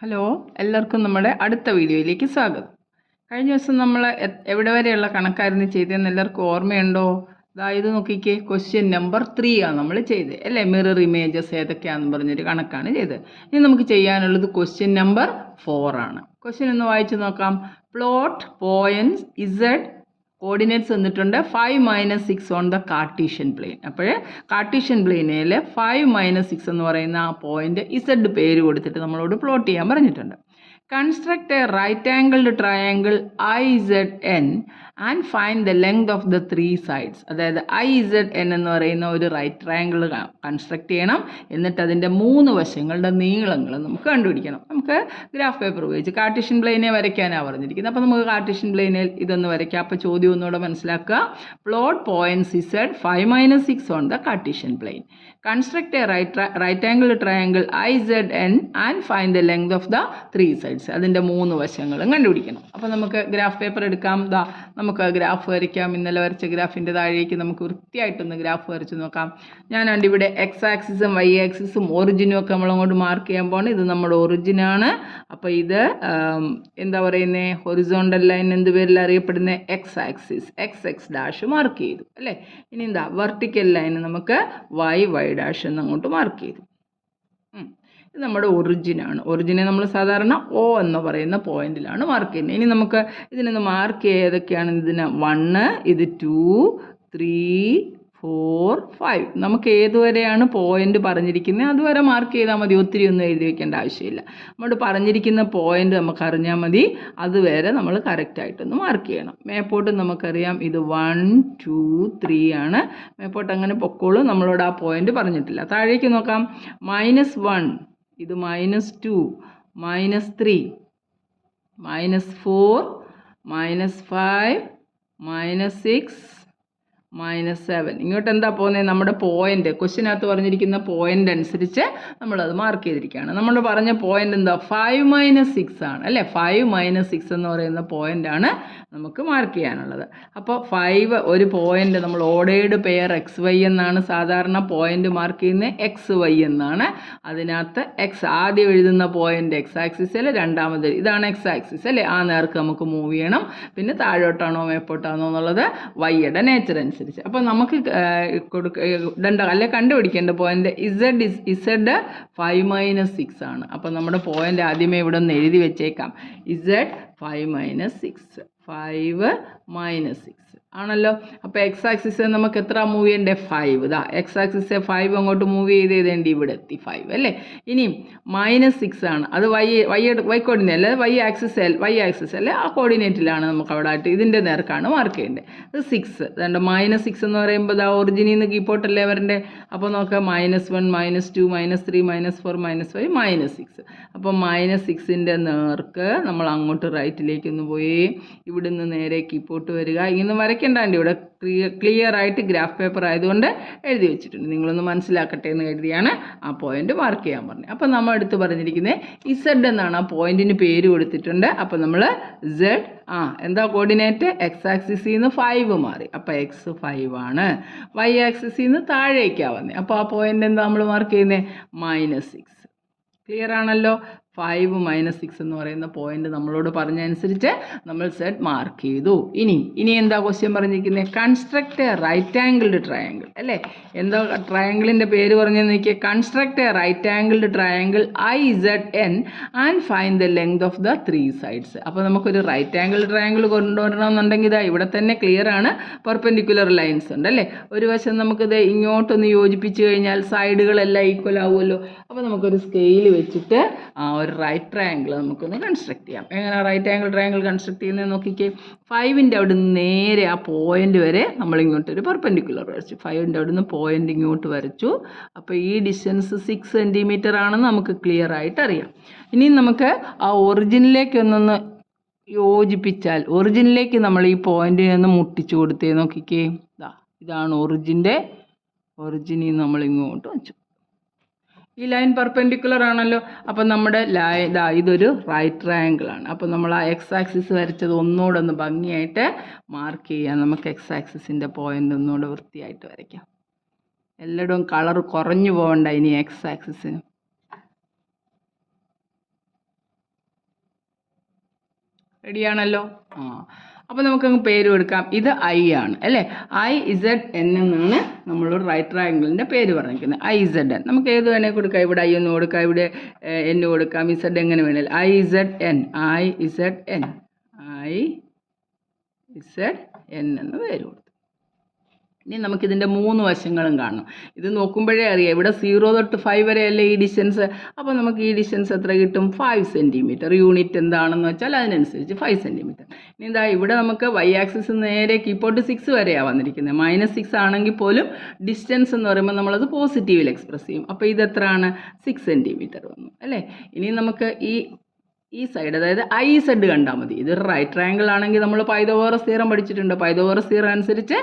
Hello, എല്ലാവർക്കും നമ്മുടെ അടുത്ത വീഡിയോയിലേക്ക് സ്വാഗതം. കഴിഞ്ഞ ദിവസം നമ്മൾ എവിടെ വരെയുള്ള കണക്കായിരുന്നു ചെയ്തതെന്ന് എല്ലാവർക്കും ഓർമ്മയുണ്ടോ? ഇത് നോക്കിക്കേ, ക്വസ്റ്റ്യൻ നമ്പർ 3 ആണ് നമ്മൾ ചെയ്തത് അല്ലേ. മിറർ ഇമേജസ് ഏതൊക്കെയാണെന്ന് പറഞ്ഞൊരു കണക്കാണ് ചെയ്തത്. ഇനി നമുക്ക് ചെയ്യാനുള്ളത് ക്വസ്റ്റ്യൻ നമ്പർ 4 ആണ്. ക്വസ്റ്റ്യൻ ഒന്ന് വായിച്ചു നോക്കാം. പ്ലോട്ട് പോയിന്റ്സ് ഇസഡ് കോർഡിനേറ്റ്സ് തന്നിട്ടുണ്ട് 5 - 6 ഓൺ ദ കാർട്ടീഷ്യൻ പ്ലെയിൻ. അപ്പോൾ കാർട്ടീഷ്യൻ പ്ലെയിനിൽ 5 - 6 എന്ന് പറയുന്ന ആ പോയിന്റ് ഇസഡ് പേര് കൊടുത്തിട്ട് നമ്മളോട് പ്ലോട്ട് ചെയ്യാൻ പറഞ്ഞിട്ടുണ്ട്. Construct a right angled triangle IZN and find the length of the 3 sides. അതായത് IZN എന്ന് പറയുന്ന ഒരു റൈറ്റ് ട്രയാങ്കിൾ കൺസ്ട്രക്ട് ചെയ്യണം. എന്നിട്ട് അതിൻ്റെ 3 വശങ്ങളുടെ നീളങ്ങൾ നമുക്ക് കണ്ടുപിടിക്കണം. നമുക്ക് ഗ്രാഫ് പേപ്പർ ഉപയോഗിച്ച് കാർട്ടീഷ്യൻ പ്ലെയിനെ വരയ്ക്കാനാണ് പറഞ്ഞിരിക്കുന്നത്. അപ്പോൾ നമുക്ക് കാർട്ടീഷ്യൻ പ്ലെയിനിൽ ഇതൊന്ന് വരയ്ക്കാം. അപ്പോൾ ചോദ്യം ഒന്നുകൂടെ മനസ്സിലാക്കുക. Plot points Z 5 - 6 on the Cartesian plane. Construct a right angle triangle IZN and find the length of the 3 sides. അതിൻ്റെ 3 വശങ്ങളും കണ്ടുപിടിക്കണം. അപ്പോൾ നമുക്ക് ഗ്രാഫ് പേപ്പർ എടുക്കാം. നമുക്ക് ഗ്രാഫ് വരയ്ക്കാം. ഇന്നലെ വരച്ച ഗ്രാഫിൻ്റെ താഴേക്ക് നമുക്ക് വൃത്തിയായിട്ടൊന്ന് ഗ്രാഫ് വരച്ച് നോക്കാം. ഞാനുണ്ട് ഇവിടെ X ആക്സിസും Y ആക്സിസും ഒറിജിനും ഒക്കെ നമ്മളങ്ങോട്ട് മാർക്ക് ചെയ്യാൻ പോകണം. ഇത് നമ്മുടെ ഒറിജിനാണ്. അപ്പോൾ ഇത് എന്താ പറയുന്നത്, ഹൊറിസോണ്ടൽ ലൈൻ എന്ത് പേരിൽ അറിയപ്പെടുന്ന X axis, XX dash mark ചെയ്തു അല്ലേ. ഇനി എന്താ വെർട്ടിക്കൽ ലൈൻ നമുക്ക് Y ഡാഷ് എന്ന് അങ്ങോട്ട് മാർക്ക് ചെയ്തു. ഇത് നമ്മുടെ ഒറിജിനാണ്. ഒറിജിനെ നമ്മൾ സാധാരണ O എന്ന് പറയുന്ന പോയിന്റിലാണ് മാർക്ക് ചെയ്യുന്നത്. ഇനി നമുക്ക് ഇതിനൊന്ന് മാർക്ക് ചെയ്തൊക്കെയാണ്. ഇതിന് 1, ഇത് 2, 3, 4, 5. നമുക്ക് ഏതുവരെയാണ് പോയിന്റ് പറഞ്ഞിരിക്കുന്നത് അതുവരെ മാർക്ക് ചെയ്താൽ മതി. ഒത്തിരി ഒന്നും എഴുതി വെക്കേണ്ട ആവശ്യമില്ല. നമ്മൾ പറഞ്ഞിരിക്കുന്ന പോയിന്റ് നമുക്ക് അറിഞ്ഞാൽ മതി. അതുവരെ നമ്മൾ കറക്റ്റായിട്ടൊന്ന് മാർക്ക് ചെയ്യണം. മേപ്പോട്ട് നമുക്കറിയാം ഇത് 1, 2, 3 ആണ്. മേപ്പോട്ട് അങ്ങനെ പൊക്കോളും. നമ്മളോട് ആ പോയിന്റ് പറഞ്ഞിട്ടില്ല. താഴേക്ക് നോക്കാം. -1, ഇത് -2, -3, -4, -5, -6, -7. ഇങ്ങോട്ട് എന്താ പോകുന്നത്? നമ്മുടെ പോയിന്റ് ക്വസ്റ്റ്യനകത്ത് പറഞ്ഞിരിക്കുന്ന പോയിന്റ് അനുസരിച്ച് നമ്മളത് മാർക്ക് ചെയ്തിരിക്കുകയാണ്. നമ്മൾ പറഞ്ഞ പോയിന്റ് എന്താ? 5 - 6 ആണ് അല്ലേ. 5 - 6 എന്ന് പറയുന്ന പോയിന്റാണ് നമുക്ക് മാർക്ക് ചെയ്യാനുള്ളത്. അപ്പോൾ 5 ഒരു പോയിന്റ് നമ്മൾ ഓർഡേർഡ് പെയർ XY എന്നാണ് സാധാരണ പോയിന്റ് മാർക്ക് ചെയ്യുന്നത്. XY എന്നാണ്. അതിനകത്ത് X ആദ്യം എഴുതുന്ന പോയിന്റ് X ആക്സിസിൽ, രണ്ടാമത് ഇതാണ് X ആക്സിസ് അല്ലേ. ആ നേർക്ക് നമുക്ക് മൂവ് ചെയ്യണം. പിന്നെ താഴോട്ടാണോ മേപ്പോട്ടാണോ എന്നുള്ളത് Yയുടെ നേച്ചർ അനുസരിച്ച്. അപ്പോൾ നമുക്ക് കണ്ടുപിടിക്കേണ്ട പോയിന്റ് Z 5 - 6 ആണ്. അപ്പോൾ നമ്മുടെ പോയിന്റ് ആദ്യമേ ഇവിടെ ഒന്ന് എഴുതി വെച്ചേക്കാം. Z 5 - 6, 5 - 6 ആണല്ലോ. അപ്പോൾ X ആക്സിസ് നമുക്ക് എത്ര മൂവ് ചെയ്യണ്ടേ? 5. X ആക്സിസ് 5 അങ്ങോട്ട് മൂവ് ചെയ്തേണ്ടി ഇവിടെ എത്തി 5 അല്ലേ. ഇനി -6 ആണ്. അത് Y കോർഡിനേറ്റ് അല്ലേ. Y ആക്സിസ് അല്ലേ. ആ കോർഡിനേറ്റിലാണ് നമുക്ക് അവിടെ ആയിട്ട് ഇതിൻ്റെ നേർക്കാണ് മാർക്ക് ചെയ്യേണ്ടത്. അത് 6. അതുകൊണ്ട് -6 എന്ന് പറയുമ്പോൾ ഒറിജിനിൽ നിന്ന് കീപ്പോട്ടല്ലേ വരണ്ടേ. അപ്പോൾ നോക്കാം -1, -2, -3, -4, -5, -6. അപ്പോൾ -6ൻ്റെ നേർക്ക് നമ്മൾ അങ്ങോട്ട് റൈറ്റിലേക്കൊന്ന് പോയി ഇവിടുന്ന് നേരെ കീപ്പോട്ട് വരിക. ഇങ്ങനെ വരയ്ക്കേണ്ടാണ്ട് ഇവിടെ ക്ലിയർ ആയിട്ട് ഗ്രാഫ് പേപ്പർ ആയതുകൊണ്ട് എഴുതി വെച്ചിട്ടുണ്ട്. നിങ്ങളൊന്ന് മനസ്സിലാക്കട്ടെ എന്ന് കരുതിയാണ് ആ പോയിന്റ് മാർക്ക് ചെയ്യാൻ പറഞ്ഞത്. അപ്പോൾ നമ്മൾ അടുത്ത് പറഞ്ഞിരിക്കുന്നത് Z എന്നാണ് ആ പോയിന്റിന് പേര് കൊടുത്തിട്ടുണ്ട്. അപ്പോൾ നമ്മൾ Z എന്താ കോർഡിനേറ്റ്? X ആക്സിസിൽ നിന്ന് 5 മാറി. അപ്പോൾ X 5 ആണ്. Y ആക്സിസിൽ നിന്ന് താഴേക്കാണ് വന്നത്. അപ്പോൾ ആ പോയിന്റ് എന്താ നമ്മൾ മാർക്ക് ചെയ്യുന്നത്? -6. ക്ലിയർ ആണല്ലോ. 5 - 6 എന്ന് പറയുന്ന പോയിന്റ് നമ്മളോട് പറഞ്ഞനുസരിച്ച് നമ്മൾ Z മാർക്ക് ചെയ്തു. ഇനി എന്താ ക്വസ്റ്റ്യൻ പറഞ്ഞിരിക്കുന്നത്? Construct a right angled triangle അല്ലേ. എന്താ ട്രയാങ്കിളിൻ്റെ പേര് പറഞ്ഞെന്ന് നോക്കിയാൽ construct a right angled triangle IZN and find the length of the 3 sides. അപ്പോൾ നമുക്കൊരു റൈറ്റ് ആംഗിൾഡ് ട്രയാങ്കിൾ കൊണ്ടുവരണമെന്നുണ്ടെങ്കിൽ ഇവിടെ തന്നെ ക്ലിയർ ആണ്. പെർപെൻഡിക്കുലർ ലൈൻസ് ഉണ്ട് അല്ലേ. ഒരു വശം നമുക്കിത് ഇങ്ങോട്ടൊന്ന് യോജിപ്പിച്ച് കഴിഞ്ഞാൽ സൈഡുകളെല്ലാം ഈക്വൽ ആവുമല്ലോ. അപ്പോൾ നമുക്കൊരു സ്കെയിൽ വെച്ചിട്ട് ഒരു റൈറ്റ് ട്രയാങ്കിൾ നമുക്കൊന്ന് കൺസ്ട്രക്ട് ചെയ്യാം. എങ്ങനെ റൈറ്റ് ആംഗിൾ ട്രയാങ്കിൾ കൺസ്ട്രക്ട് ചെയ്യുന്നത് നോക്കിക്കേ. 5ൻ്റെ അവിടെ നിന്ന് നേരെ ആ പോയിന്റ് വരെ നമ്മളിങ്ങോട്ടൊരു പെർപെൻഡിക്കുലർ വരച്ചു. 5ൻ്റെ അവിടെ നിന്ന് പോയിന്റ് ഇങ്ങോട്ട് വരച്ചു. അപ്പോൾ ഈ ഡിസ്റ്റൻസ് 6 സെൻറ്റിമീറ്റർ ആണെന്ന് നമുക്ക് ക്ലിയർ ആയിട്ട് അറിയാം. ഇനി നമുക്ക് ആ ഒറിജിനിലേക്കൊന്നൊന്ന് യോജിപ്പിച്ചാൽ, ഒറിജിനിലേക്ക് നമ്മൾ ഈ പോയിന്റിൽ നിന്ന് മുട്ടിച്ചു കൊടുത്തേ. നോക്കിക്കേ, ഇതാണ് ഒറിജിനിൽ നമ്മൾ ഇങ്ങോട്ട് വെച്ചു. ഈ ലൈൻ പെർപെൻഡിക്കുലർ ആണല്ലോ. അപ്പം നമ്മുടെ ലൈൻ ഇതൊരു റൈറ്റ് ട്രയാങ്കിൾ ആണ്. അപ്പോൾ നമ്മൾ ആ X ആക്സിസ് വരച്ചത് ഒന്നുകൂടെ ഒന്ന് ഭംഗിയായിട്ട് മാർക്ക് ചെയ്യാം. നമുക്ക് X ആക്സിസിൻ്റെ പോയിന്റ് ഒന്നുകൂടെ വൃത്തിയായിട്ട് വരയ്ക്കാം. എല്ലായിടവും കളർ കുറഞ്ഞു പോകണ്ട ഇനി X ആക്സിസിന്. റെഡിയാണല്ലോ? അപ്പോൾ നമുക്കങ്ങ് പേര് കൊടുക്കാം. ഇത് ഐ ആണ് അല്ലേ? IZN എന്നാണ് നമ്മൾ റൈറ്റ് ട്രയാങ്കിളിൻ്റെ പേര് പറഞ്ഞിരിക്കുന്നത്. IZN നമുക്ക് ഏത് വേണേൽ കൊടുക്കാം. ഇവിടെ ഐ എന്ന് കൊടുക്കാം, ഇവിടെ N കൊടുക്കാം, ഇസഡ് എങ്ങനെ വേണേലും. IZN എന്ന് പേര് കൊടുത്തു. ഇനി നമുക്കിതിൻ്റെ 3 വശങ്ങളും കാണണം. ഇത് നോക്കുമ്പോഴേ അറിയാം, ഇവിടെ 0 തൊട്ട് 5 വരെയല്ലേ ഈ ഡിസ്റ്റൻസ്. അപ്പോൾ നമുക്ക് ഈ ഡിസ്റ്റൻസ് എത്ര കിട്ടും? 5 സെൻറ്റിമീറ്റർ. യൂണിറ്റ് എന്താണെന്ന് വെച്ചാൽ അതിനനുസരിച്ച് 5 സെൻറ്റിമീറ്റർ. ഇനി എന്താ, ഇവിടെ നമുക്ക് y ആക്സിസ് നേരെ കീപ്പോട്ട് 6 വരെയാണ് വന്നിരിക്കുന്നത്. -6 ആണെങ്കിൽ പോലും ഡിസ്റ്റൻസ് എന്ന് പറയുമ്പോൾ നമ്മളത് പോസിറ്റീവിൽ എക്സ്പ്രസ് ചെയ്യും. അപ്പോൾ ഇത് എത്രയാണ്? 6 സെൻറ്റിമീറ്റർ വന്നു അല്ലേ? ഇനി നമുക്ക് ഈ സൈഡ്, അതായത് IZ കണ്ടാൽ മതി. ഇത് റൈറ്റ് ട്രയാങ്കിൾ ആണെങ്കിൽ നമ്മൾ പൈതഗോറസ് തിയറം പഠിച്ചിട്ടുണ്ട്. പൈതഗോറസ് തിയറം അനുസരിച്ച്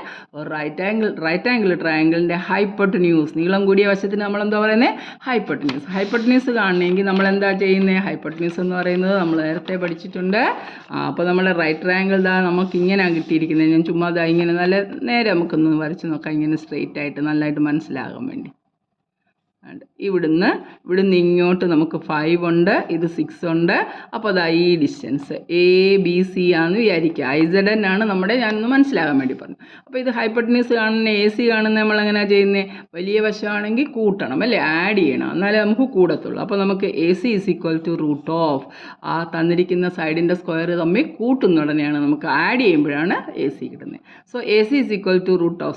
റൈറ്റ് ആംഗിൾ ട്രയാങ്കിളിൻ്റെ ഹൈപ്പോട്ടന്യൂസ്, നീളം കൂടിയ വശത്തിന് നമ്മൾ എന്താ പറയുന്നത്? ഹൈപ്പോട്ടന്യൂസ് കാണണമെങ്കിൽ നമ്മൾ എന്താ ചെയ്യുന്നത്? ഹൈപ്പോട്ടന്യൂസ് എന്ന് പറയുന്നത് നമ്മൾ നേരത്തെ പഠിച്ചിട്ടുണ്ട്. അപ്പോൾ നമ്മൾ റൈറ്റ് ട്രയാങ്കിൾ നമുക്ക് ഇങ്ങനെയാണ് കിട്ടിയിരിക്കുന്നത്. ഞാൻ ചുമ്മാ ഇങ്ങനെ നല്ല നേരെ നമുക്കൊന്ന് വരച്ച് നോക്കാം, ഇങ്ങനെ സ്ട്രെയിറ്റ് ആയിട്ട് നല്ലതായിട്ട് മനസ്സിലാകാൻ വേണ്ടി. ഇവിടുന്ന് ഇങ്ങോട്ട് നമുക്ക് 5 ഉണ്ട്, ഇത് 6 ഉണ്ട്. അപ്പോൾ അതാ ഈ ഡിസ്റ്റൻസ് ABC ആണെന്ന് വിചാരിക്കുക. IZN ആണ് നമ്മുടെ, ഞാനൊന്ന് മനസ്സിലാകാൻ വേണ്ടി പറഞ്ഞു. അപ്പോൾ ഇത് ഹൈപ്പോട്ടന്യൂസ് കാണുന്ന AC കാണുന്ന നമ്മൾ എങ്ങനെയാണ് ചെയ്യുന്നത്? വലിയ വശമാണെങ്കിൽ കൂട്ടണം അല്ലേ, ആഡ് ചെയ്യണം, എന്നാലേ നമുക്ക് കൂടത്തുള്ളൂ. അപ്പോൾ നമുക്ക് AC √, ആ തന്നിരിക്കുന്ന സൈഡിൻ്റെ സ്ക്വയർ തമ്മിൽ കൂട്ടുന്നുടനെയാണ് നമുക്ക് ആഡ് ചെയ്യുമ്പോഴാണ് AC കിട്ടുന്നത്. സോ AC √,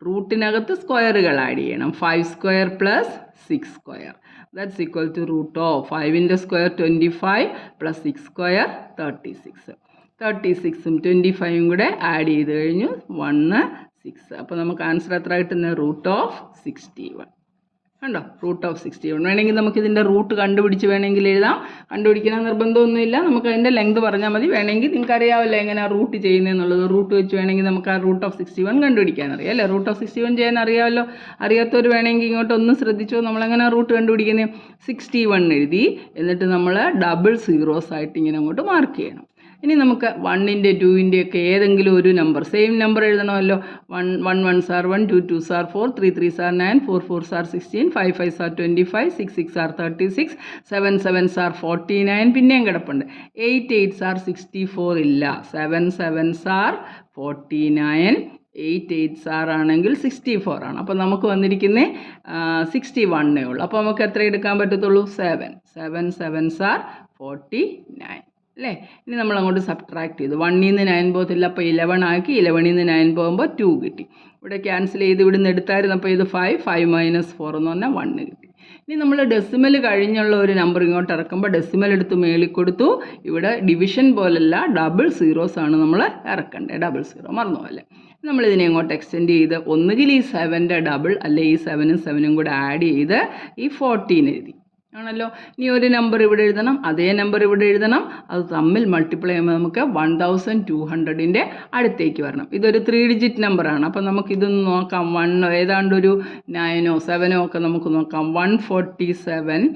റൂട്ടിനകത്ത് സ്ക്വയറുകൾ ആഡ് ചെയ്യണം. 5 square plus 6 square, that's equal to √5ൻ്റെ സ്ക്വയർ 25 പ്ലസ് 6 സ്ക്വയർ 36. 36ഉം 25ഉം കൂടെ ആഡ് ചെയ്ത് കഴിഞ്ഞു 1 6. അപ്പോൾ നമുക്ക് ആൻസർ എത്ര കിട്ടുന്നത്? √61. കണ്ടോ? √61. വേണമെങ്കിൽ നമുക്കിതിൻ്റെ റൂട്ട് കണ്ടുപിടിച്ച് വേണമെങ്കിൽ എഴുതാം. കണ്ടുപിടിക്കുന്ന നിർബന്ധമൊന്നുമില്ല, നമുക്ക് അതിൻ്റെ ലെങ്ത് പറഞ്ഞാൽ മതി. വേണമെങ്കിൽ നിങ്ങൾക്ക് അറിയാമല്ലോ എങ്ങനെയാണ് റൂട്ട് ചെയ്യുന്നതെന്നുള്ളത്. റൂട്ട് വെച്ച് വേണമെങ്കിൽ നമുക്ക് ആ √61 കണ്ടുപിടിക്കാൻ അറിയാം അല്ലേ? √61 ചെയ്യാൻ അറിയാമല്ലോ. അറിയാത്തവർ വേണമെങ്കിൽ ഇങ്ങോട്ട് ഒന്ന് ശ്രദ്ധിച്ചോ. നമ്മളെങ്ങനെയാണ് റൂട്ട് കണ്ടുപിടിക്കുന്നത്? 61 എഴുതി, എന്നിട്ട് നമ്മൾ ഡബിൾ സീറോസ് ആയിട്ട് ഇങ്ങനെ അങ്ങോട്ട് മാർക്ക് ചെയ്യണം. ഇനി നമുക്ക് 1ൻ്റെ 2ൻ്റെ ഒക്കെ ഏതെങ്കിലും ഒരു നമ്പർ, സെയിം നമ്പർ എഴുതണമല്ലോ. 1 1s are 1, 2 2s are 4, 3 3s are 9, 4 4s are 16, 5 5s are 25, 6 6 are 36, 7 7s are 49. പിന്നെയും കിടപ്പുണ്ട്. 8 8s are 64 ഇല്ല. 7 7s are 49, 8 8s are ആണെങ്കിൽ 64 ആണ്. അപ്പോൾ നമുക്ക് വന്നിരിക്കുന്നത് 61 ഉള്ളൂ. അപ്പോൾ നമുക്ക് എത്ര എടുക്കാൻ പറ്റത്തുള്ളൂ? 7 7s are 49 അല്ലേ? ഇനി നമ്മൾ അങ്ങോട്ട് സബ്ട്രാക്ട് ചെയ്തു. 1ൽ നിന്ന് 9 പോകത്തില്ല, അപ്പോൾ 11 ആക്കി. 11ൽ നിന്ന് 9 പോകുമ്പോൾ 2 കിട്ടി. ഇവിടെ ക്യാൻസൽ ചെയ്ത് ഇവിടുന്ന് എടുത്തായിരുന്നു. അപ്പോൾ ഇത് 5 -4 എന്ന് പറഞ്ഞാൽ 1 കിട്ടി. ഇനി നമ്മൾ ഡെസിമൽ കഴിഞ്ഞുള്ള ഒരു നമ്പർ ഇങ്ങോട്ട് ഇറക്കുമ്പോൾ ഡെസിമൽ എടുത്ത് മേളിൽ കൊടുത്തു. ഇവിടെ ഡിവിഷൻ പോലല്ല, ഡബിൾ സീറോസ് ആണ് നമ്മൾ ഇറക്കേണ്ടത്. ഡബിൾ സീറോ മറന്നുപോലെ നമ്മളിതിനെ ഇങ്ങോട്ട് എക്സ്റ്റെൻഡ് ചെയ്ത് ഒന്നുകിൽ ഈ 7ൻ്റെ ഡബിൾ അല്ലെ ഈ 7ഉം 7ഉം കൂടെ ആഡ് ചെയ്ത് ഈ 14 എഴുതി ആണല്ലോ. ഇനി ഒരു നമ്പർ ഇവിടെ എഴുതണം, അതേ നമ്പർ ഇവിടെ എഴുതണം. അത് തമ്മിൽ മൾട്ടിപ്ലൈ ചെയ്യുമ്പോൾ നമുക്ക് 1200ൻ്റെ അടുത്തേക്ക് വരണം. ഇതൊരു 3 ഡിജിറ്റ് നമ്പറാണ്. അപ്പോൾ നമുക്കിതൊന്ന് നോക്കാം. 1 ഏതാണ്ട് ഒരു 9ഓ 7ഓ ഒക്കെ നമുക്ക് നോക്കാം. 147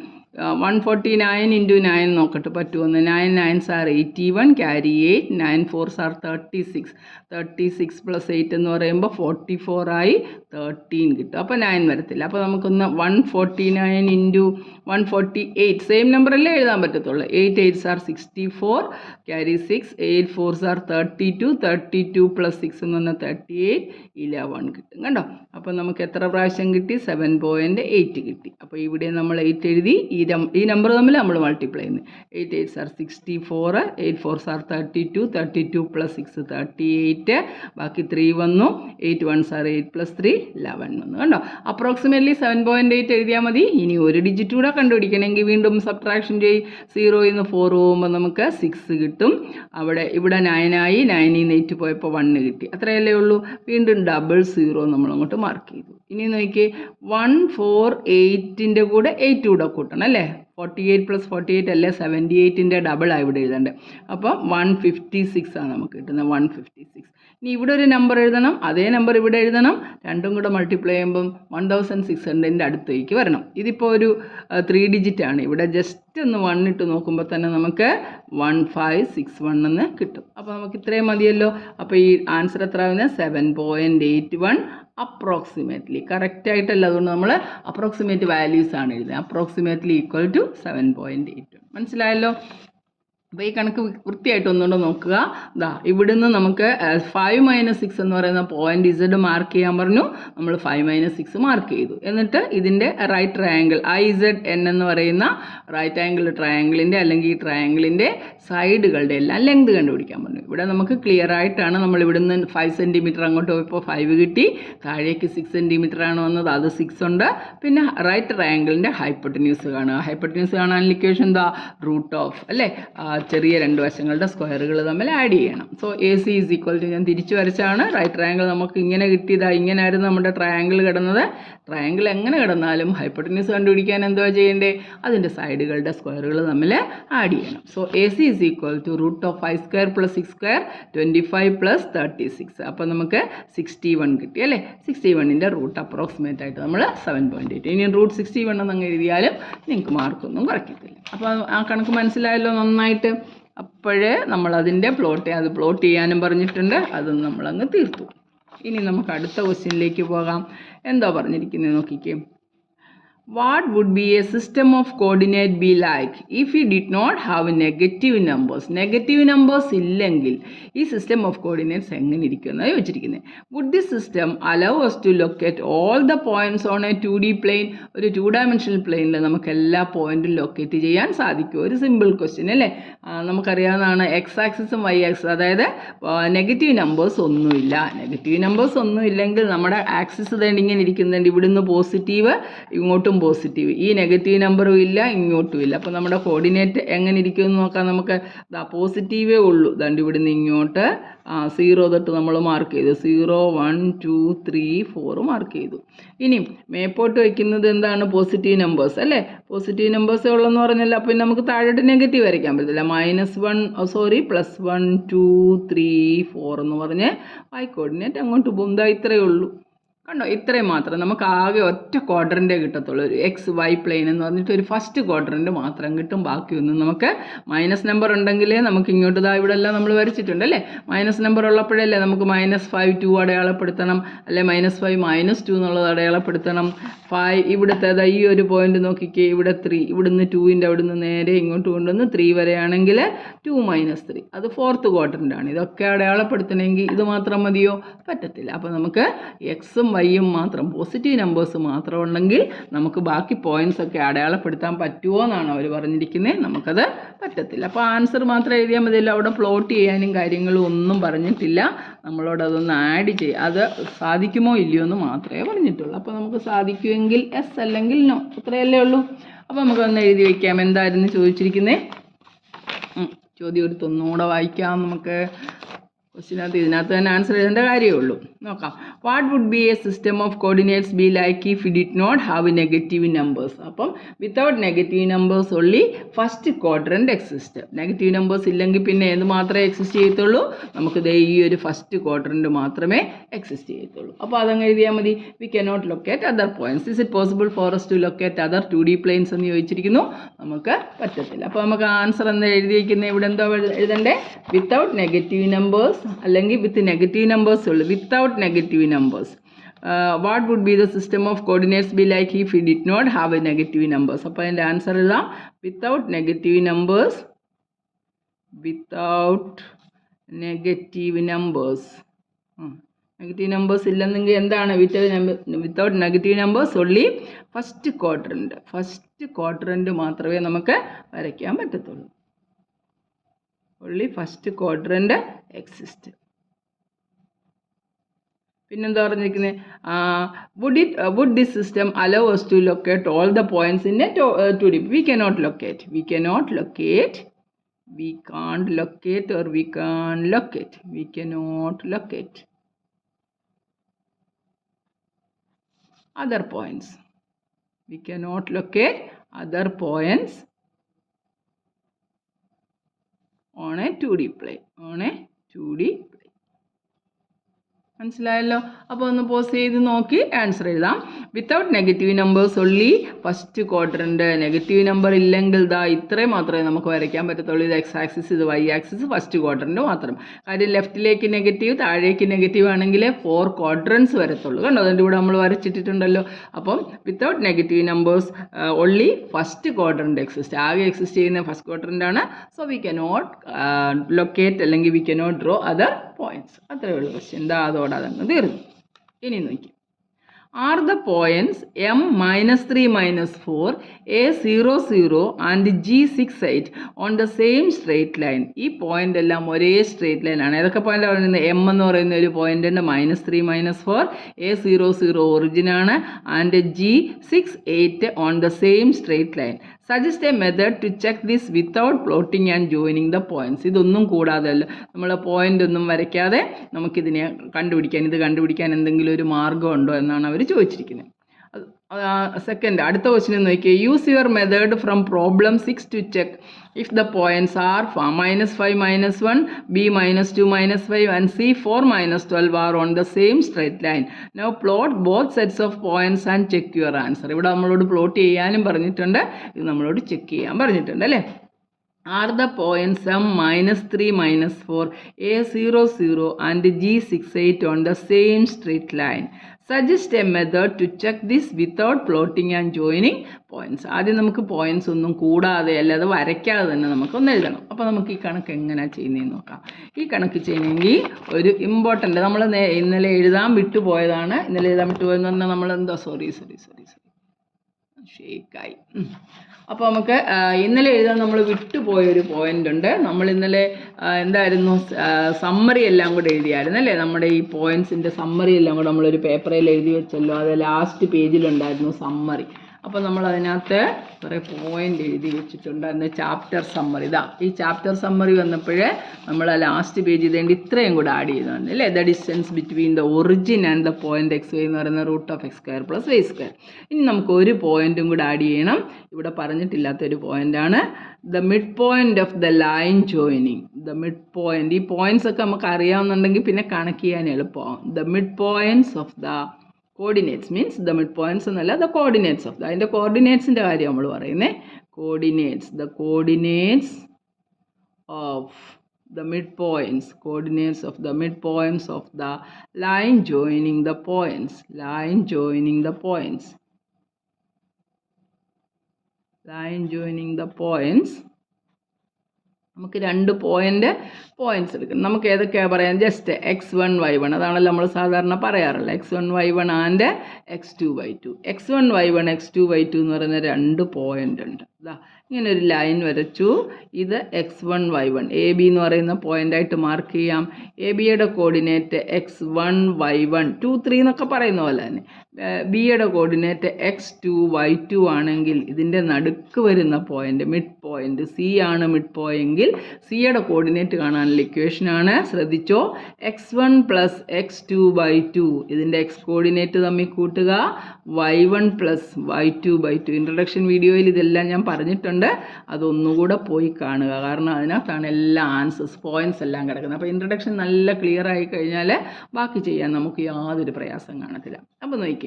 149 × 9 നോക്കട്ടെ പറ്റുമെന്ന്. 9 9s are 81, carry 8, 9 4s are 36. 36 + 8 എന്ന് പറയുമ്പോൾ 44 ആയി 13 കിട്ടും. അപ്പോൾ 9 വരത്തില്ല. അപ്പോൾ നമുക്കൊന്ന് 149 × 148 സെയിം നമ്പറല്ലേ എഴുതാൻ പറ്റത്തുള്ളൂ. 8 8s are 64, carry 6, 8 4s are 32, 32 + 6 എന്ന് പറഞ്ഞാൽ 38, 11 കിട്ടും. കണ്ടോ? അപ്പോൾ നമുക്ക് എത്ര പ്രാവശ്യം കിട്ടി? 7.8 കിട്ടി. അപ്പോൾ ഇവിടെ നമ്മൾ 8 എഴുതി. ഈ നമ്പർ തമ്മിൽ നമ്മൾ മൾട്ടിപ്ലൈ ചെയ്യുന്നത്. 8 8s are 64, 8 4s are 32, 32 + 6 38, ബാക്കി 3 വന്നു. 8 1s are 8 + 3 11 വന്നു. കണ്ടോ? അപ്രോക്സിമേറ്റ്ലി 7.8 എഴുതിയാൽ മതി. ഇനി ഒരു ഡിജിറ്റ് കൂടെ കണ്ടുപിടിക്കണമെങ്കിൽ വീണ്ടും സബ്ട്രാക്ഷൻ ചെയ്യും. 0ൽ നിന്ന് 4 പോകുമ്പോൾ നമുക്ക് 6 കിട്ടും. ഇവിടെ 9 ആയി. 9ൽ നിന്ന് 8 പോയപ്പോൾ 1 കിട്ടി. അത്രയല്ലേ ഉള്ളൂ. വീണ്ടും ഡബിൾ സീറോ നമ്മളങ്ങോട്ട് മാർക്ക് ചെയ്തു. ഇനി നോക്കിയേ, 148ൻ്റെ കൂടെ 8 കൂടെ കൂട്ടണം അല്ലേ? 48 + 48 അല്ലേ 78ൻ്റെ ഡബിളാണ് ഇവിടെ എഴുതേണ്ടത്. അപ്പോൾ 156 ആണ് നമുക്ക് കിട്ടുന്നത്. 156. ഇനി ഇവിടെ ഒരു നമ്പർ എഴുതണം, അതേ നമ്പർ ഇവിടെ എഴുതണം. രണ്ടും കൂടെ മൾട്ടിപ്ലൈ ചെയ്യുമ്പം 1600ൻ്റെ അടുത്തേക്ക് വരണം. ഇതിപ്പോൾ ഒരു 3 ഡിജിറ്റ് ആണ്. ഇവിടെ ജസ്റ്റ് ഒന്ന് 1 ഇട്ട് നോക്കുമ്പോൾ തന്നെ നമുക്ക് 1561 എന്ന് കിട്ടും. അപ്പോൾ നമുക്ക് ഇത്രയും മതിയല്ലോ. അപ്പോൾ ഈ ആൻസർ എത്ര ആവുന്നത്? 7.81 അപ്രോക്സിമേറ്റ്ലി. കറക്റ്റായിട്ടല്ല, അതുകൊണ്ട് നമ്മൾ അപ്രോക്സിമേറ്റ് വാല്യൂസ് ആണ് എഴുതുന്നത്. Approximately equal to 7.81. മനസ്സിലായല്ലോ? അപ്പോൾ ഈ കണക്ക് വൃത്തിയായിട്ട് ഒന്നുകൂടെ നോക്കുക. ഇതാ ഇവിടുന്ന് നമുക്ക് 5 - 6 എന്ന് പറയുന്ന പോയിന്റ് ഇസഡ് മാർക്ക് ചെയ്യാൻ പറഞ്ഞു. നമ്മൾ 5 - 6 മാർക്ക് ചെയ്തു. എന്നിട്ട് ഇതിൻ്റെ റൈറ്റ് ട്രയാങ്കിൾ IZN എന്ന് പറയുന്ന റൈറ്റ് ആംഗിൾ ട്രയാങ്കിളിൻ്റെ അല്ലെങ്കിൽ ഈ ട്രയാങ്കിളിൻ്റെ സൈഡുകളുടെ എല്ലാം ലെങ്ത് കണ്ടുപിടിക്കാൻ പറഞ്ഞു. ഇവിടെ നമുക്ക് ക്ലിയർ ആയിട്ടാണ് നമ്മൾ ഇവിടുന്ന് 5 സെൻറ്റിമീറ്റർ അങ്ങോട്ട് പോയപ്പോൾ 5 കിട്ടി, താഴേക്ക് 6 സെൻറ്റിമീറ്റർ ആണ് വന്നത്, അത് 6 ഉണ്ട്. പിന്നെ റൈറ്റ് ട്രയാങ്കിളിൻ്റെ ഹൈപ്പോട്ടന്യൂസ് കാണുക. ഹൈപ്പോട്ടന്യൂസ് കാണാൻ ഇക്വേഷൻ എന്താ റൂട്ട് ഓഫ് അല്ലേ ചെറിയ രണ്ട് വശങ്ങളുടെ സ്ക്വയറുകൾ തമ്മിൽ ആഡ് ചെയ്യണം. So AC is equal to ഞാൻ തിരിച്ചു വരച്ചാണ് റൈറ്റ് ട്രയാങ്കിൾ നമുക്ക് ഇങ്ങനെ കിട്ടിയതാ. ഇങ്ങനെയായിരുന്നു നമ്മുടെ ട്രയാങ്കിൾ കിടന്നത്. ട്രയാങ്കിൾ എങ്ങനെ കിടന്നാലും ഹൈപ്പോട്ടന്യൂസ് കണ്ടുപിടിക്കാൻ എന്തുവാ ചെയ്യേണ്ടേ? അതിൻ്റെ സൈഡുകളുടെ സ്ക്വയറുകൾ തമ്മിൽ ആഡ് ചെയ്യണം. So AC is equal to root of 5² + 6² 25 + 36. അപ്പോൾ നമുക്ക് 61 കിട്ടി അല്ലേ. 61ൻ്റെ റൂട്ട് അപ്രോക്സിമേറ്റ് ആയിട്ട് നമ്മൾ 7.8. ഇനി റൂട്ട് 61 എന്നങ്ങ് എഴുതിയാലും നിങ്ങൾക്ക് മാർക്കൊന്നും കുറയ്ക്കത്തില്ല. അപ്പോൾ ആ കണക്ക് മനസ്സിലായല്ലോ നന്നായിട്ട്. അപ്പോഴേ നമ്മളതിൻ്റെ അത് പ്ലോട്ട് ചെയ്യാനും പറഞ്ഞിട്ടുണ്ട്. അതും നമ്മളങ്ങ് തീർത്തു. ഇനി നമുക്ക് അടുത്ത ക്വസ്റ്റ്യനിലേക്ക് പോകാം. എന്താ പറഞ്ഞിരിക്കുന്നത് നോക്കിക്കേ. What would be a system of coordinate be like if we did not have negative numbers? Negative numbers ഇല്ലെങ്കിൽ ഈ സിസ്റ്റം ഓഫ് കോർഡിനേറ്റ്സ് എങ്ങനെ ഇരിക്കുമെന്നാണ് ചോദിച്ചിരിക്കുന്നത്. Would this system allow us to locate all the points on a 2D plane? ഒരു 2 dimensional പ്ലെയിനിൽ നമുക്ക് എല്ലാ പോയിന്റും locate ചെയ്യാൻ സാധിക്കും. ഒരു സിമ്പിൾ ക്വസ്റ്റ്യൻ അല്ലേ. നമുക്കറിയാവുന്നതാണ് എക്സ് ആക്സിസും വൈ ആക്സിസും, അതായത് നെഗറ്റീവ് നമ്പേഴ്സ് ഒന്നുമില്ല. നെഗറ്റീവ് നമ്പേഴ്സ് ഒന്നും ഇല്ലെങ്കിൽ നമ്മുടെ ആക്സിസ് തന്നെ ഇങ്ങനെ ഇരിക്കുന്നുണ്ട്. ഇവിടുന്ന് പോസിറ്റീവ്, ഇങ്ങോട്ടും പോസിറ്റീവ്, ഈ നെഗറ്റീവ് നമ്പറും ഇല്ല ഇങ്ങോട്ടും ഇല്ല. അപ്പോൾ നമ്മുടെ കോർഡിനേറ്റ് എങ്ങനെ ഇരിക്കുമെന്ന് നോക്കാം. നമുക്ക് പോസിറ്റീവേ ഉള്ളൂ. ദണ്ട് ഇവിടുന്ന് ഇങ്ങോട്ട് 0 തൊട്ട് നമ്മൾ മാർക്ക് ചെയ്തു. 0 1 2 3 4 മാർക്ക് ചെയ്തു. ഇനി മേപ്പോട്ട് വയ്ക്കുന്നത് എന്താണ്? പോസിറ്റീവ് നമ്പേഴ്സ് അല്ലേ. പോസിറ്റീവ് നമ്പേഴ്സേ ഉള്ളെന്ന് പറഞ്ഞല്ലോ. അപ്പോൾ നമുക്ക് താഴോട്ട് നെഗറ്റീവ് വരയ്ക്കാൻ പറ്റില്ല. +1 2 3 4 എന്ന് പറഞ്ഞ് y കോർഡിനേറ്റ് അങ്ങോട്ട് പോകും. ഇത്രയേ ഉള്ളൂ. കണ്ടോ, ഇത്രയും മാത്രം. നമുക്ക് ആകെ ഒറ്റ ക്വാഡ്രൻ്റേ കിട്ടത്തുള്ളൂ. ഒരു XY പ്ലെയിൻ എന്ന് പറഞ്ഞിട്ട് ഒരു ഫസ്റ്റ് ക്വാഡ്രൻ്റ് മാത്രം കിട്ടും. ബാക്കിയൊന്നും നമുക്ക് മൈനസ് നമ്പർ ഉണ്ടെങ്കിലേ നമുക്ക് ഇങ്ങോട്ട് ഇവിടെ എല്ലാം നമ്മൾ വരച്ചിട്ടുണ്ട് അല്ലേ. മൈനസ് നമ്പർ ഉള്ളപ്പോഴല്ലേ നമുക്ക് -5 2 അടയാളപ്പെടുത്തണം, അല്ലെ -5 -2 എന്നുള്ളത് അടയാളപ്പെടുത്തണം. 5 ഇവിടുത്തെ ഈ ഒരു പോയിന്റ് നോക്കിക്കേ, ഇവിടെ 3, ഇവിടുന്ന് 2ൻ്റെ അവിടുന്ന് നേരെ ഇങ്ങോട്ട് കൊണ്ടുവന്ന് 3 വരെയാണെങ്കിൽ 2 - 3 അത് ഫോർത്ത് ക്വാഡ്രൻ്റാണ്. ഇതൊക്കെ അടയാളപ്പെടുത്തണമെങ്കിൽ ഇത് മാത്രം മതിയോ? പറ്റത്തില്ല. അപ്പോൾ നമുക്ക് എക്സും വൈയും മാത്രം, പോസിറ്റീവ് നമ്പേഴ്സ് മാത്രം ഉണ്ടെങ്കിൽ നമുക്ക് ബാക്കി പോയിന്റ്സ് ഒക്കെ അടയാളപ്പെടുത്താൻ പറ്റുമോ എന്നാണ് അവർ പറഞ്ഞിരിക്കുന്നത്. നമുക്കത് പറ്റത്തില്ല. അപ്പോൾ ആൻസർ മാത്രം എഴുതിയാൽ മതിയല്ലോ. അവിടെ പ്ലോട്ട് ചെയ്യാനും കാര്യങ്ങളും ഒന്നും പറഞ്ഞിട്ടില്ല. നമ്മളോട് അതൊന്ന് ആഡ് ചെയ്യുക, അത് സാധിക്കുമോ ഇല്ലയോ എന്ന് മാത്രമേ പറഞ്ഞിട്ടുള്ളൂ. അപ്പോൾ നമുക്ക് സാധിക്കുമെങ്കിൽ എസ്, അല്ലെങ്കിൽ നോ, അത്രയല്ലേ ഉള്ളൂ. അപ്പോൾ നമുക്കൊന്ന് എഴുതി വയ്ക്കാം. എന്തായിരുന്നു ചോദിച്ചിരിക്കുന്നത്? ചോദ്യം എടുത്തൊന്നുകൂടെ വായിക്കാം നമുക്ക്. ക്വസ്റ്റിനകത്ത് ഇതിനകത്ത് തന്നെ ആൻസർ എഴുതേണ്ട കാര്യമേ ഉള്ളൂ. നോക്കാം. What would be a system of coordinates be like if did not have negative numbers? അപ്പം without negative numbers only first quadrant exist. Negative numbers ഇല്ലെങ്കിൽ പിന്നെ ഏത് മാത്രമേ എക്സിസ്റ്റ് ചെയ്യത്തുള്ളൂ? നമുക്ക് ഈ ഒരു ഫസ്റ്റ് ക്വാഡ്രൻറ്റ് മാത്രമേ എക്സിസ്റ്റ് ചെയ്യത്തുള്ളൂ. അപ്പോൾ അതങ്ങ് എഴുതിയാൽ മതി. We cannot locate other points. Is it possible for us to locate other 2D planes എന്ന് ചോദിച്ചിരിക്കുന്നു. നമുക്ക് പറ്റത്തില്ല. അപ്പോൾ നമുക്ക് ആൻസർ എന്ന് എഴുതി വയ്ക്കുന്നത് ഇവിടെ എന്താ എഴുതണ്ടേ? വിത്തൗട്ട് നെഗറ്റീവ് നമ്പേഴ്സ്, അല്ലെങ്കിൽ വിത്ത് നെഗറ്റീവ് നമ്പേഴ്സ് ഉള്ളൂ. Without negative numbers. What would be the system of coordinates be like if it did not have a negative numbers? അപ്പോൾ അതിൻ്റെ ആൻസർ എഴുതാം. Without negative numbers, without negative numbers. Negative numbers ഇല്ലെന്നെങ്കിൽ എന്താണ്? Without negative numbers only first quadrant മാത്രമേ നമുക്ക് വരയ്ക്കാൻ പറ്റത്തുള്ളൂ. only first quadrant exist. പിന്നെന്താ പറഞ്ഞിരിക്കുന്നത്? would this system allow us to locate all the points in a 2D? We can't locate or we can't locate. We cannot locate other points. We cannot locate other points on a 2D plane. മനസ്സിലായല്ലോ. അപ്പോൾ ഒന്ന് pose ചെയ്ത് നോക്കി answer എഴുതാം. Without negative numbers only first quadrant. Negative number ഇല്ലെങ്കിൽ ദാ ഇത്രയും മാത്രമേ നമുക്ക് വരയ്ക്കാൻ പറ്റത്തുള്ളൂ. ഇത് എക്സ് ആക്സിസ്, ഇത് വൈ ആക്സിസ്, ഫസ്റ്റ് ക്വാഡ്രൻറ്റ് മാത്രം. കാര്യം ലെഫ്റ്റിലേക്ക് നെഗറ്റീവ്, താഴേക്ക് നെഗറ്റീവ് ആണെങ്കിൽ 4 ക്വാഡ്രൻസ് വരത്തുള്ളൂ. കണ്ടോ, അതിൻ്റെ കൂടെ നമ്മൾ വരച്ചിട്ടുണ്ടല്ലോ. അപ്പം without negative numbers only first quadrant exist. ആകെ എക്സിസ്റ്റ് ചെയ്യുന്ന ഫസ്റ്റ് ക്വാഡ്രൻ്റ് ആണ്. സോ വി കനോട്ട് ലൊക്കേറ്റ് അല്ലെങ്കിൽ we cannot draw other points. അത്രയേ ഉള്ളൂ ക്വസ്റ്റ്യൻ. എന്താ അതോടെ അതങ്ങ് തീർന്നു. ഇനി നോക്കി, are the points M -3 -4 A0 0 and G6 8 on the same straight line. ഈ പോയിന്റ് എല്ലാം ഒരേ സ്ട്രേറ്റ് ലൈൻ ആണ്. ഏതൊക്കെ പോയിന്റ് പറയുന്നത്? M എന്ന് പറയുന്ന ഒരു പോയിന്റ് ഉണ്ട്, -3 -4, A0 0 ഒറിജിൻ ആണ്, and G6 8 on the same straight line. Suggest a method to check this without plotting and joining the points. ഇതൊന്നും കൂടാതെ അല്ല, നമ്മൾ പോയിന്റ് ഒന്നും വരയ്ക്കാതെ നമുക്കിതിനെ ഇത് കണ്ടുപിടിക്കാൻ എന്തെങ്കിലും ഒരു മാർഗ്ഗമുണ്ടോ എന്നാണ് അവർ ചോദിച്ചിരിക്കുന്നത്. സെക്കൻഡ്, അടുത്ത ക്വസ്റ്റ്യൻ നോക്കിയേ. Use your method from problem 6 to check if the points are -5 -1, B -2 -5 and C 4 -12 are on the same straight line. Now plot both sets of points and check your answer. ഇവിടെ നമ്മളോട് plot ചെയ്യാനും പറഞ്ഞിട്ടുണ്ട്, ഇത് നമ്മളോട് check ചെയ്യാൻ പറഞ്ഞിട്ടുണ്ട് അല്ലേ. Are the points M -3 -4, A0 0 and G6 8 on the same straight line? Suggest a method to check this without plotting and joining points. ആദ്യം നമുക്ക് പോയിന്റ്സ് ഒന്നും കൂടാതെ അല്ലാതെ വരയ്ക്കാതെ തന്നെ നമുക്കൊന്ന് എഴുതണം. അപ്പോൾ നമുക്ക് ഈ കണക്ക് എങ്ങനെയാണ് ചെയ്യുന്നതെന്ന് നോക്കാം. ഈ കണക്ക് ചെയ്യണമെങ്കിൽ ഒരു ഇമ്പോർട്ടൻ്റ്, നമ്മൾ ഇന്നലെ എഴുതാൻ വിട്ടുപോയതാണ്. ഇന്നലെ എഴുതാൻ വിട്ടുപോയെന്ന് പറഞ്ഞാൽ നമ്മൾ എന്താ സോറി ഷേക്കായി. അപ്പോൾ നമുക്ക് ഇന്നലെ എഴുതാൻ നമ്മൾ വിട്ടുപോയൊരു പോയിന്റ് ഉണ്ട്. നമ്മൾ ഇന്നലെ എന്തായിരുന്നു, സമ്മറി എല്ലാം കൂടെ എഴുതിയായിരുന്നു അല്ലേ. നമ്മുടെ ഈ പോയിന്റ്സിൻ്റെ സമ്മറി എല്ലാം കൂടെ നമ്മളൊരു പേപ്പറിൽ എഴുതി വെച്ചല്ലോ. അത് ലാസ്റ്റ് പേജിലുണ്ടായിരുന്നു സമ്മറി. അപ്പോൾ നമ്മൾ അതിനകത്ത് കുറേ പോയിന്റ് എഴുതി വെച്ചിട്ടുണ്ട്. അതിൻ്റെ ചാപ്റ്റർ സമ്മറി. ഈ ചാപ്റ്റർ സമ്മറി വന്നപ്പോൾ നമ്മൾ ലാസ്റ്റ് പേജ് ഇതേണ്ടി ഇത്രയും കൂടെ ആഡ് ചെയ്തതാണ് അല്ലേ. The distance between the origin and the point XY എന്ന് പറയുന്ന √(x²) + y². ഇനി നമുക്ക് ഒരു പോയിന്റും കൂടെ ആഡ് ചെയ്യണം. ഇവിടെ പറഞ്ഞിട്ടില്ലാത്തൊരു പോയിന്റാണ് the mid point of the line joining. The mid point, ഈ പോയിന്റ്സ് ഒക്കെ നമുക്ക് അറിയാവുന്നുണ്ടെങ്കിൽ പിന്നെ കണക്ട് ചെയ്യാൻ എളുപ്പമാകും. The mid points of the coordinates means the mid points എന്നല്ല, ദ കോർഡിനേറ്റ്സ് ഓഫ് ദ, അതിൻ്റെ കോർഡിനേറ്റ്സിൻ്റെ കാര്യം നമ്മൾ പറയുന്നത്. Coordinates, the coordinates of the midpoints, coordinates of the midpoints of the line joining the points, line joining the points, line joining the points. നമുക്ക് രണ്ട് points എടുക്കണം. നമുക്ക് ഏതൊക്കെയാണ് പറയാം? ജസ്റ്റ് x1 y1, അതാണല്ലോ നമ്മൾ സാധാരണ പറയാറുള്ളത്. x1 y1 and x2 y2. x1 y1 x2 y2 എന്ന് പറയുന്ന രണ്ട് പോയിന്റ് ഉണ്ട്. ഇങ്ങനെ ഒരു ലൈൻ വരച്ചു. ഇത് x1 y1, എ ബി എന്ന് പറയുന്ന പോയിൻ്റായിട്ട് മാർക്ക് ചെയ്യാം. എ ബിയുടെ കോർഡിനേറ്റ് x1 y1 2 3 എന്നൊക്കെ പറയുന്ന പോലെ തന്നെ. ബിയുടെ കോർഡിനേറ്റ് x2 y2 ആണെങ്കിൽ ഇതിൻ്റെ നടുക്ക് വരുന്ന പോയിന്റ് മിഡ് പോയിന്റ് സി ആണ് മിഡ് പോയെങ്കിൽ സിയുടെ കോർഡിനേറ്റ് കാണാനുള്ള ഇക്വേഷനാണ്. ശ്രദ്ധിച്ചോ, x1 + x2/2. ഇതിൻ്റെ x കോർഡിനേറ്റ് തമ്മിൽ കൂട്ടുക, y1 + y2/2. ഇൻട്രൊഡക്ഷൻ വീഡിയോയിൽ ഇതെല്ലാം ഞാൻ പറഞ്ഞിട്ടുണ്ട്, അതൊന്നുകൂടെ പോയി കാണുക. കാരണം അതിനകത്താണ് എല്ലാ ആൻസേഴ്സ്, പോയിന്റ്സ് എല്ലാം കിടക്കുന്നത്. അപ്പോൾ ഇൻട്രൊഡക്ഷൻ നല്ല ക്ലിയർ ആയി കഴിഞ്ഞാൽ ബാക്കി ചെയ്യാൻ നമുക്ക് യാതൊരു പ്രയാസം കാണത്തില്ല. അപ്പോൾ നോക്കി,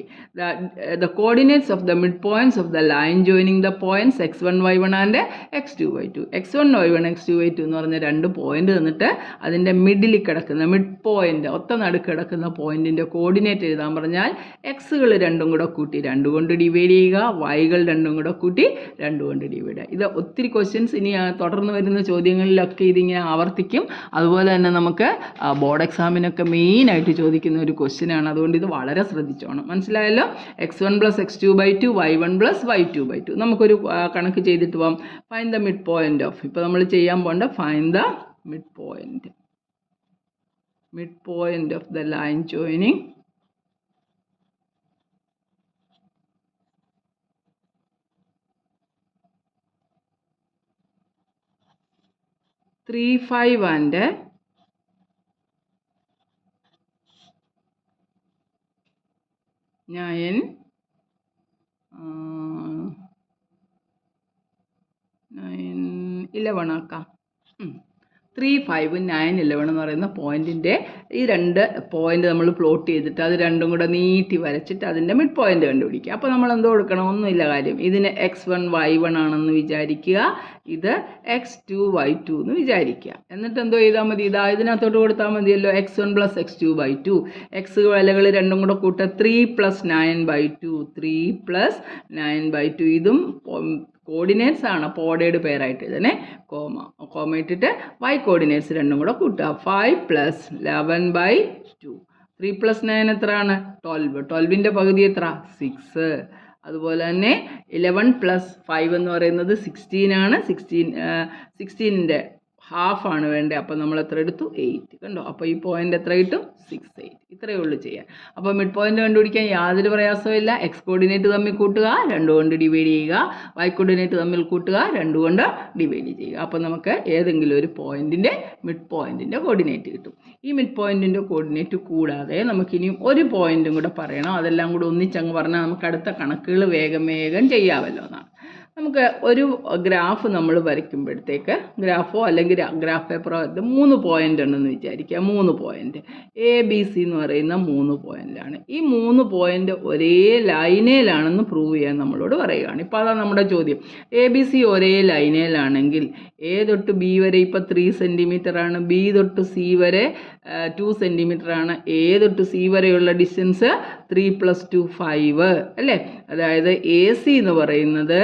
the coordinates of the midpoints of the line joining the points x1 y1 and x2 y2. x1 y1 x2 y2 എന്ന് പറഞ്ഞ രണ്ട് പോയിന്റ് തന്നിട്ട് അതിൻ്റെ മിഡിൽ കിടക്കുന്ന മിഡ് പോയിന്റ്, ഒത്ത നടുക്ക് കിടക്കുന്ന പോയിന്റിൻ്റെ കോർഡിനേറ്റ് എഴുതാൻ പറഞ്ഞാൽ എക്സുകൾ രണ്ടും കൂടെ കൂട്ടി 2 കൊണ്ട് ഡിവൈഡ് ചെയ്യുക, വൈകൾ രണ്ടും കൂടെ കൂട്ടി 2 കൊണ്ട് ഡിവൈഡ് ചെയ്യുക. ഇത് ഒത്തിരി ക്വസ്റ്റ്യൻസ് ഇനി തുടർന്ന് വരുന്ന ചോദ്യങ്ങളിലൊക്കെ ഇതിങ്ങനെ ആവർത്തിക്കും. അതുപോലെ തന്നെ നമുക്ക് ബോർഡ് എക്സാമിനൊക്കെ മെയിനായിട്ട് ചോദിക്കുന്ന ഒരു ക്വസ്റ്റ്യനാണ്. അതുകൊണ്ട് ഇത് വളരെ ശ്രദ്ധിച്ചോണം. മനസ്സിലായല്ലോ? x1 + x2/2, y1 + y2/2. നമുക്കൊരു കണക്ക് ചെയ്തിട്ട് പോകാം. Find the mid point of, ഇപ്പോൾ നമ്മൾ ചെയ്യാൻ പോകേണ്ട find the mid point of the line joining 3, 5 and 9, 11 ആക്കാം. 3, 5, 9, 11 എന്ന് പറയുന്ന പോയിൻറ്റിൻ്റെ ഈ രണ്ട് പോയിൻ്റ് നമ്മൾ പ്ലോട്ട് ചെയ്തിട്ട് അത് രണ്ടും കൂടെ നീട്ടി വരച്ചിട്ട് അതിൻ്റെ മിഡ് പോയിൻ്റ് കണ്ടുപിടിക്കുക. അപ്പോൾ നമ്മൾ എന്തോ കൊടുക്കണം? ഒന്നുമില്ല കാര്യം. ഇതിന് x1 y1 ആണെന്ന് വിചാരിക്കുക, ഇത് x2 y2 എന്ന് വിചാരിക്കുക. എന്നിട്ട് എന്തോ ചെയ്താൽ മതി? ഇതിനകത്തോട്ട് കൊടുത്താൽ മതിയല്ലോ. x1 + x2/2, എക്സ് വിലകൾ രണ്ടും കൂടെ കൂട്ടുക. 3 + 9/2, 3 + 9/2. ഇതും കോർഡിനേറ്റ്സ് ആണ്, അപ്പോൾ ഓർഡേർഡ് പെയറായിട്ട് ഇതിനെ കോമ ഇട്ടിട്ട് y കോർഡിനേറ്റ്സ് രണ്ടും കൂടെ കൂട്ടുക. 5 + 11/2. 3 + 9 എത്രയാണ്? 12. 12ൻ്റെ പകുതി എത്ര? 6. അതുപോലെ തന്നെ 11 + 5 എന്ന് പറയുന്നത് 16 ആണ്. 16ൻ്റെ ഹാഫ് ആണ് വേണ്ടത്. അപ്പോൾ നമ്മൾ എത്ര എടുത്തു? 8. കണ്ടോ? അപ്പോൾ ഈ പോയിൻ്റ് എത്ര കിട്ടും? 6, 8. ഇത്രയേ ഉള്ളൂ ചെയ്യാൻ. അപ്പോൾ മിഡ് പോയിൻ്റ് കണ്ടുപിടിക്കാൻ യാതൊരു പ്രയാസമില്ല. എക്സ് കോർഡിനേറ്റ് തമ്മിൽ കൂട്ടുക, 2 കൊണ്ട് ഡിവൈഡ് ചെയ്യുക. വൈ കോർഡിനേറ്റ് തമ്മിൽ കൂട്ടുക, 2 കൊണ്ട് ഡിവൈഡ് ചെയ്യുക. അപ്പോൾ നമുക്ക് ഏതെങ്കിലും ഒരു പോയിൻറ്റിൻ്റെ മിഡ് പോയിൻറ്റിൻ്റെ കോർഡിനേറ്റ് കിട്ടും. ഈ മിഡ് പോയിൻറ്റിൻ്റെ കോർഡിനേറ്റ് കൂടാതെ നമുക്കിനിയും ഒരു പോയിൻറ്റും കൂടെ പറയണം. അതെല്ലാം കൂടെ ഒന്നിച്ചങ്ങ് പറഞ്ഞാൽ നമുക്ക് അടുത്ത കണക്കുകൾ വേഗം ചെയ്യാമല്ലോ എന്നാണ്. നമുക്ക് ഒരു ഗ്രാഫ് നമ്മൾ വരയ്ക്കുമ്പോഴത്തേക്ക്, ഗ്രാഫോ അല്ലെങ്കിൽ ഗ്രാഫ് പേപ്പറോ 3 പോയിൻ്റ് ഉണ്ടെന്ന് വിചാരിക്കുക. 3 പോയിൻ്റ് ABC എന്ന് പറയുന്ന 3 പോയിൻ്റാണ്. ഈ 3 പോയിൻ്റ് ഒരേ ലൈനേലാണെന്ന് പ്രൂവ് ചെയ്യാൻ നമ്മളോട് പറയുകയാണ്. ഇപ്പോൾ അതാണ് നമ്മുടെ ചോദ്യം. ABC ഒരേ ലൈനേലാണെങ്കിൽ A തൊട്ട് B വരെ ഇപ്പോൾ 3 സെൻറ്റിമീറ്ററാണ്, B തൊട്ട് C വരെ 2 സെൻറ്റിമീറ്ററാണ്, A തൊട്ട് C വരെയുള്ള ഡിസ്റ്റൻസ് 3 + 2 5 അല്ലേ? അതായത് AC എന്ന് പറയുന്നത്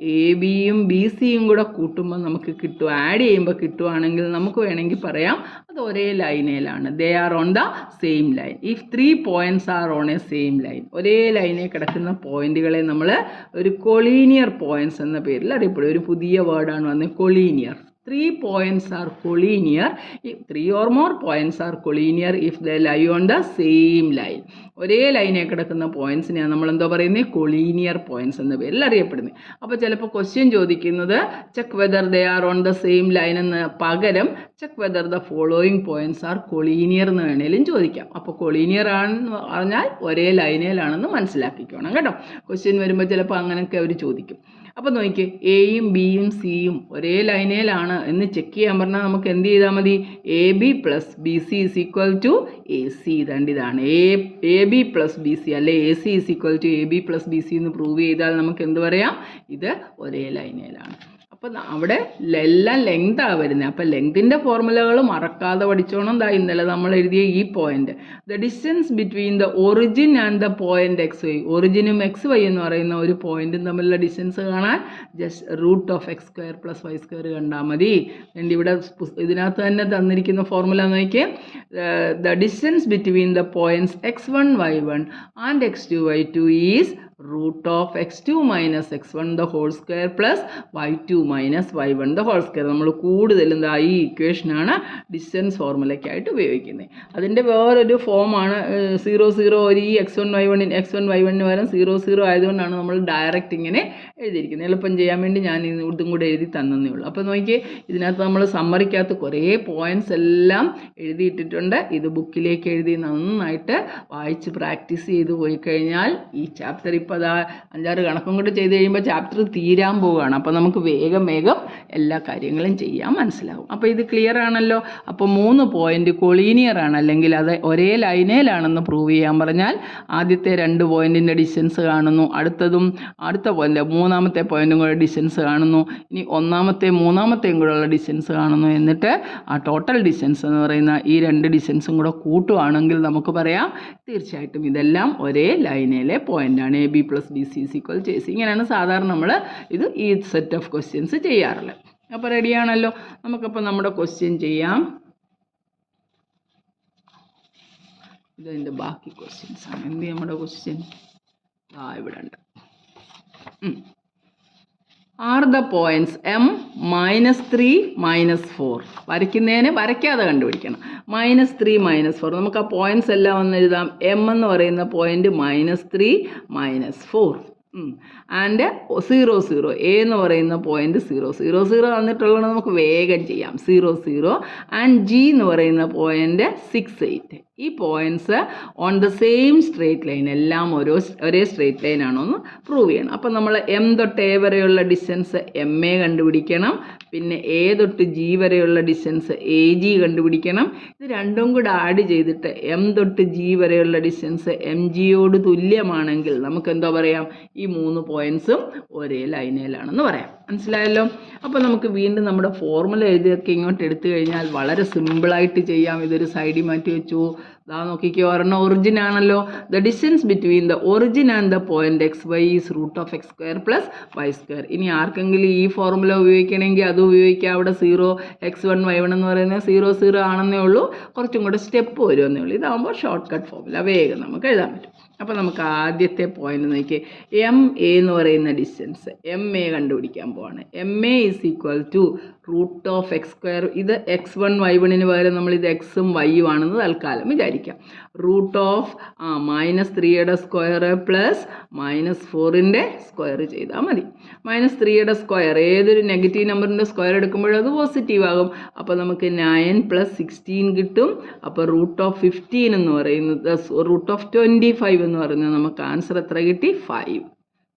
AB-യും BC-യും കൂടെ കൂട്ടുമ്പോൾ നമുക്ക് കിട്ടും, ആഡ് ചെയ്യുമ്പോൾ കിട്ടുവാണെങ്കിൽ നമുക്ക് വേണമെങ്കിൽ പറയാം അത് ഒരേ ലൈനേലാണ്. They are on the same line. If 3 points are on a same line, ഒരേ ലൈനിൽ കിടക്കുന്ന പോയിന്റുകളെ നമ്മൾ ഒരു കൊളീനിയർ പോയിൻറ്റ്സ് എന്ന പേരിൽ അറിയപ്പെടും. ഒരു പുതിയ വേർഡാണ് വന്നത്, collinear. 3 points are collinear if 3 or more points are collinear if they lie on the same line. ഒരേ ലൈനിൽ കിടക്കുന്ന പോയിൻറ്റ്സിനെയാണ് നമ്മൾ എന്തോ പറയുന്നത്? കൊളീനിയർ പോയിൻറ്റ്സ് എന്ന പേരിൽ അറിയപ്പെടുന്നത്. അപ്പോൾ ചിലപ്പോൾ ക്വസ്റ്റ്യൻ ചോദിക്കുന്നത് check whether they are on the same line എന്ന് പകരം check whether the following points R collinear എന്ന് വേണേലും ചോദിക്കാം. അപ്പോൾ കൊളീനിയർ ആണെന്ന് പറഞ്ഞാൽ ഒരേ ലൈനിലാണെന്ന് മനസ്സിലാക്കിക്കണം കേട്ടോ. ക്വസ്റ്റ്യൻ വരുമ്പോൾ ചിലപ്പോൾ അങ്ങനെയൊക്കെ അവർ ചോദിക്കും. അപ്പോൾ നോക്കിക്കേ, എയും ബിയും സിയും ഒരേ ലൈനേലാണ് എന്ന് ചെക്ക് ചെയ്യാൻ പറഞ്ഞാൽ നമുക്ക് എന്ത് ചെയ്താൽ മതി? AB + BC = AC. ഇതാണ് AB + BC അല്ലെ AC = AB + BC എന്ന് പ്രൂവ് ചെയ്താൽ നമുക്ക് എന്ത് പറയാം? ഇത് ഒരേ ലൈനേലാണ്. അപ്പോൾ അവിടെ എല്ലാം ലെങ്താണ് വരുന്നത്. അപ്പോൾ ലെങ്തിൻ്റെ ഫോർമുലകൾ മറക്കാതെ പഠിച്ചോണം. ഇന്നലെ നമ്മൾ എഴുതിയ ഈ point, the distance between the origin and the point XY. ഒറിജിനും XY എന്ന് പറയുന്ന ഒരു പോയിന്റും തമ്മിലുള്ള ഡിസ്റ്റൻസ് കാണാൻ ജസ്റ്റ് √(x² + y² കണ്ടാൽ മതി. ഇവിടെ ഇതിനകത്ത് തന്നെ തന്നിരിക്കുന്ന ഫോർമുല നോക്കിയേ. The distance between the points x1 y1 and x2 y2 is √(x2 - x1 the whole square plus y2 - y1 the whole square. നമ്മൾ കൂടുതലും ഈ ഇക്വേഷനാണ് ഡിസ്റ്റൻസ് ഫോർമുലയ്ക്കായിട്ട് ഉപയോഗിക്കുന്നത്. അതിൻ്റെ വേറൊരു ഫോമാണ് 0 ഒരു ഈ x1 y1 പകരം 0 ആയതുകൊണ്ടാണ് നമ്മൾ ഡയറക്റ്റ് ഇങ്ങനെ എഴുതിയിരിക്കുന്നത്. എളുപ്പം ചെയ്യാൻ വേണ്ടി ഞാൻ ഇതും കൂടെ എഴുതി തന്നേ ഉള്ളൂ. അപ്പോൾ നോക്കിയേ, ഇതിനകത്ത് നമ്മൾ സമ്മറിക്കകത്ത് കുറേ പോയിൻറ്റ്സ് എല്ലാം എഴുതിയിട്ടിട്ടുണ്ട്. ഇത് ബുക്കിലേക്ക് എഴുതി നന്നായിട്ട് വായിച്ച് പ്രാക്ടീസ് ചെയ്ത് പോയി കഴിഞ്ഞാൽ ഈ ചാപ്റ്റർ ഇപ്പോൾ അതാ 5-6 കണക്കും കൂടെ ചെയ്ത് കഴിയുമ്പോൾ ചാപ്റ്റർ തീരാൻ പോവുകയാണ്. അപ്പോൾ നമുക്ക് വേഗം എല്ലാ കാര്യങ്ങളും ചെയ്യാൻ മനസ്സിലാവും. അപ്പോൾ ഇത് ക്ലിയർ ആണല്ലോ. അപ്പോൾ 3 പോയിൻ്റ് കൊളീനിയർ ആണ്, അല്ലെങ്കിൽ അത് ഒരേ ലൈനേലാണെന്ന് പ്രൂവ് ചെയ്യാൻ പറഞ്ഞാൽ ആദ്യത്തെ 2 പോയിൻറ്റിൻ്റെ ഡിസ്റ്റൻസ് കാണുന്നു, അടുത്ത പോയിൻ്റ് 3ാമത്തെ പോയിൻറ്റും കൂടെ ഡിസ്റ്റൻസ് കാണുന്നു, ഇനി 1ാമത്തെയും 3ാമത്തെയും കൂടെ ഉള്ള ഡിസ്റ്റൻസ് കാണുന്നു. എന്നിട്ട് ആ ടോട്ടൽ ഡിസ്റ്റൻസ് എന്ന് പറയുന്ന ഈ 2 ഡിസ്റ്റൻസും കൂടെ കൂട്ടുവാണെങ്കിൽ നമുക്ക് പറയാം തീർച്ചയായിട്ടും ഇതെല്ലാം ഒരേ ലൈനിലെ പോയിൻ്റാണ്. AB + BC = AC. ഇങ്ങനെയാണ് സാധാരണ നമ്മൾ ഈ സെറ്റ് ഓഫ് ക്വസ്റ്റ്യൻസ് ചെയ്യാറുള്ളത്. അപ്പോൾ റെഡിയാണല്ലോ. നമുക്കപ്പോൾ നമ്മുടെ ക്വസ്റ്റ്യൻ ചെയ്യാം. ഇതിൻ്റെ ബാക്കി ക്വസ്റ്റ്യൻസ് ആണ്. എന്ത് നമ്മുടെ ക്വസ്റ്റ്യൻ ഇവിടെ ഉണ്ട്. Are the points M -3 -4. വരയ്ക്കാതെ കണ്ടുപിടിക്കണം. -3 -4. നമുക്ക് ആ പോയിൻറ്റ്സ് എല്ലാം ഒന്ന് എഴുതാം. M എന്ന് പറയുന്ന പോയിൻറ്റ് -3 -4 ആൻഡ് 0 0. A എന്ന് പറയുന്ന പോയിൻറ്റ് 0 0 0 വന്നിട്ടുള്ളത് നമുക്ക് വേഗം ചെയ്യാം. 0 0 ആൻഡ് G എന്ന് പറയുന്ന പോയിൻറ്റ് 6 8. ഈ points on the same straight line, എല്ലാം ഒരേ സ്ട്രേറ്റ് ലൈൻ ആണോ എന്ന് പ്രൂവ് ചെയ്യണം. അപ്പം നമ്മൾ എം തൊട്ട് എ വരെയുള്ള ഡിസ്റ്റൻസ് എം എ കണ്ടുപിടിക്കണം. പിന്നെ എ തൊട്ട് ജി വരെയുള്ള ഡിസ്റ്റൻസ് എ ജി കണ്ടുപിടിക്കണം. ഇത് രണ്ടും കൂടെ ആഡ് ചെയ്തിട്ട് എം തൊട്ട് ജി വരെയുള്ള ഡിസ്റ്റൻസ് എം ജിയോട് തുല്യമാണെങ്കിൽ നമുക്ക് എന്താ പറയാം, ഈ 3 പോയിൻറ്റ്സും ഒരേ ലൈനിലാണെന്ന് പറയാം. മനസ്സിലായല്ലോ? അപ്പോൾ നമുക്ക് വീണ്ടും നമ്മുടെ ഫോർമുല എഴുതിയൊക്കെ ഇങ്ങോട്ട് എടുത്തു കഴിഞ്ഞാൽ വളരെ സിമ്പിളായിട്ട് ചെയ്യാം. ഇതൊരു സൈഡിൽ മാറ്റി വെച്ചു. ഇതാ നോക്കിക്കോ, ഒരെണ്ണം ഒറിജിൻ ആണല്ലോ. The distance between the origin and the point X Y is √(x²+) y². ഇനി ആർക്കെങ്കിലും ഈ ഫോർമുല ഉപയോഗിക്കണമെങ്കിൽ അത് ഉപയോഗിക്കാം. അവിടെ 0x1 y1 എന്ന് പറയുന്നത് 0 0 ആണെന്നേ ഉള്ളൂ. കുറച്ചും കൂടെ സ്റ്റെപ്പ് വരുമെന്നേ ഉള്ളൂ. ഇതാകുമ്പോൾ ഷോർട്ട് കട്ട് ഫോർമുല വേഗം നമുക്ക് എഴുതാൻ പറ്റും. അപ്പോൾ നമുക്ക് ആദ്യത്തെ പോയിന്റ് നോക്കി, എം എ എന്ന് പറയുന്ന ഡിസ്റ്റൻസ് എം എ കണ്ടുപിടിക്കാൻ പോവാണ്. M A is equal to √(x²). ഇത് x1 y1ന് പകരം നമ്മൾ ഇത് എക്സും വൈയും ആണെന്ന് തൽക്കാലം വിചാരിക്കാം. -3യുടെ സ്ക്വയർ പ്ലസ് -4ൻ്റെ സ്ക്വയർ ചെയ്താൽ മതി. -3യുടെ സ്ക്വയർ ഏതൊരു നെഗറ്റീവ് നമ്പറിൻ്റെ സ്ക്വയർ എടുക്കുമ്പോഴും അത് പോസിറ്റീവ് ആകും. അപ്പോൾ നമുക്ക് 9 + 16 കിട്ടും. അപ്പോൾ √15 എന്ന് പറയുന്നത് √25 എന്ന് പറയുന്നത് നമുക്ക് ആൻസർ എത്ര കിട്ടി? 5.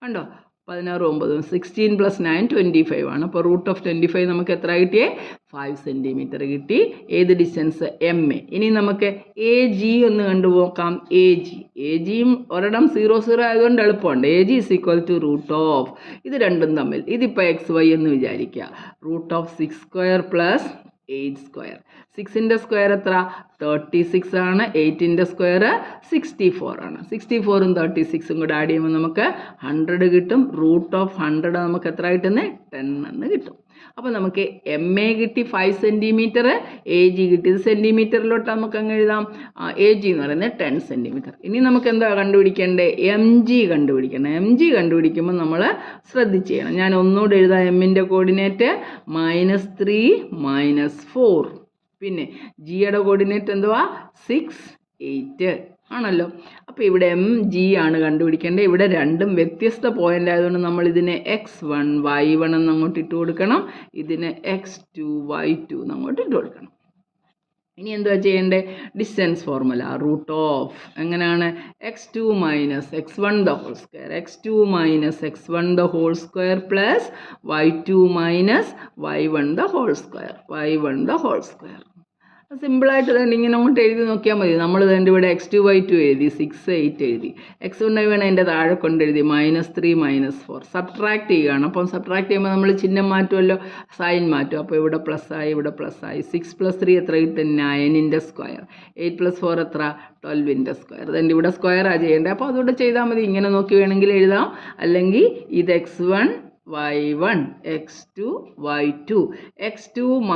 കണ്ടോ? 16 9 16 + 9 25 ആണ്. അപ്പോൾ √25 നമുക്ക് എത്ര കിട്ടിയേ? 5 സെൻറ്റിമീറ്റർ കിട്ടി. ഏത് ഡിസ്റ്റൻസ്? M A. ഇനി നമുക്ക് എ ജി ഒന്ന് കണ്ടുപോക്കാം. എ ജിയും ഒരിടം 0 0 ആയതുകൊണ്ട് എളുപ്പമുണ്ട്. A G is equal to ഇത് രണ്ടും തമ്മിൽ, ഇതിപ്പോൾ എക്സ് വൈ എന്ന് വിചാരിക്കുക. √6² + 8². 6ൻ്റെ സ്ക്വയർ എത്ര? 36 ആണ്. 8ൻ്റെ സ്ക്വയർ 64 ആണ്. 64ഉം 36ഉം കൂടെ ആഡ് ചെയ്യുമ്പോൾ നമുക്ക് 100 കിട്ടും. √100 നമുക്ക് എത്ര കിട്ടുന്നത്? 10 എന്ന് കിട്ടും. അപ്പോൾ നമുക്ക് എം എ കിട്ടി 5 സെൻറ്റിമീറ്റർ, എ ജി കിട്ടിയത് സെൻറ്റിമീറ്ററിലോട്ട് നമുക്ക് അങ്ങ് എഴുതാം. എ ജി എന്ന് പറയുന്നത് 10 സെൻറ്റിമീറ്റർ. ഇനി നമുക്ക് എന്താ കണ്ടുപിടിക്കേണ്ടത്? എം ജി കണ്ടുപിടിക്കണം. എം ജി കണ്ടുപിടിക്കുമ്പോൾ നമ്മൾ ശ്രദ്ധിച്ച് ചെയ്യണം. ഞാൻ ഒന്നുകൂടെ എഴുതാം. എമ്മിൻ്റെ കോർഡിനേറ്റ് -3 -4. പിന്നെ ജിയുടെ കോർഡിനേറ്റ് എന്തുവാ? 6 8 ആണല്ലോ. അപ്പോൾ ഇവിടെ എം ജി ആണ് കണ്ടുപിടിക്കേണ്ടത്. ഇവിടെ രണ്ടും വ്യത്യസ്ത പോയിൻ്റ് ആയതുകൊണ്ട് നമ്മൾ ഇതിനെ x1 y1 എന്ന് അങ്ങോട്ട് ഇട്ട് കൊടുക്കണം. ഇതിന് x2 y2 എന്ന് അങ്ങോട്ട് ഇട്ട് കൊടുക്കണം. ഇനി എന്തുവാ ചെയ്യേണ്ടത്? ഡിസ്റ്റൻസ് ഫോർമുല എങ്ങനെയാണ്? x2 - x1 the whole square, x2 - x1 the whole square plus y2 - y1 the whole square, y1 the whole square. സിമ്പിളായിട്ട് തന്നെ ഇങ്ങനെ അങ്ങോട്ട് എഴുതി നോക്കിയാൽ മതി. നമ്മൾ തന്നെ ഇവിടെ x2 y2 എഴുതി, 6 8 എഴുതി, x1 y1 അതിൻ്റെ താഴെ കൊണ്ടെഴുതി, -3 -4. സബ്ട്രാക്ട് ചെയ്യുകയാണ്. അപ്പം സബ്ട്രാക്ട് ചെയ്യുമ്പോൾ നമ്മൾ ചിഹ്നം മാറ്റുമല്ലോ, സൈൻ മാറ്റും. അപ്പോൾ ഇവിടെ പ്ലസ് ആയി, ഇവിടെ പ്ലസ് ആയി. 6 + 3 എത്ര കിട്ടും? 9ൻ്റെ സ്ക്വയർ. 8 + 4 എത്ര? 12ൻ്റെ സ്ക്വയർ. അതിൻ്റെ ഇവിടെ സ്ക്വയറാണ് ചെയ്യേണ്ടത്. അപ്പോൾ അതുകൊണ്ട് ചെയ്താൽ മതി. ഇങ്ങനെ നോക്കി വേണമെങ്കിൽ എഴുതാം. അല്ലെങ്കിൽ ഇത് x1 y1 x2 y2, x2 -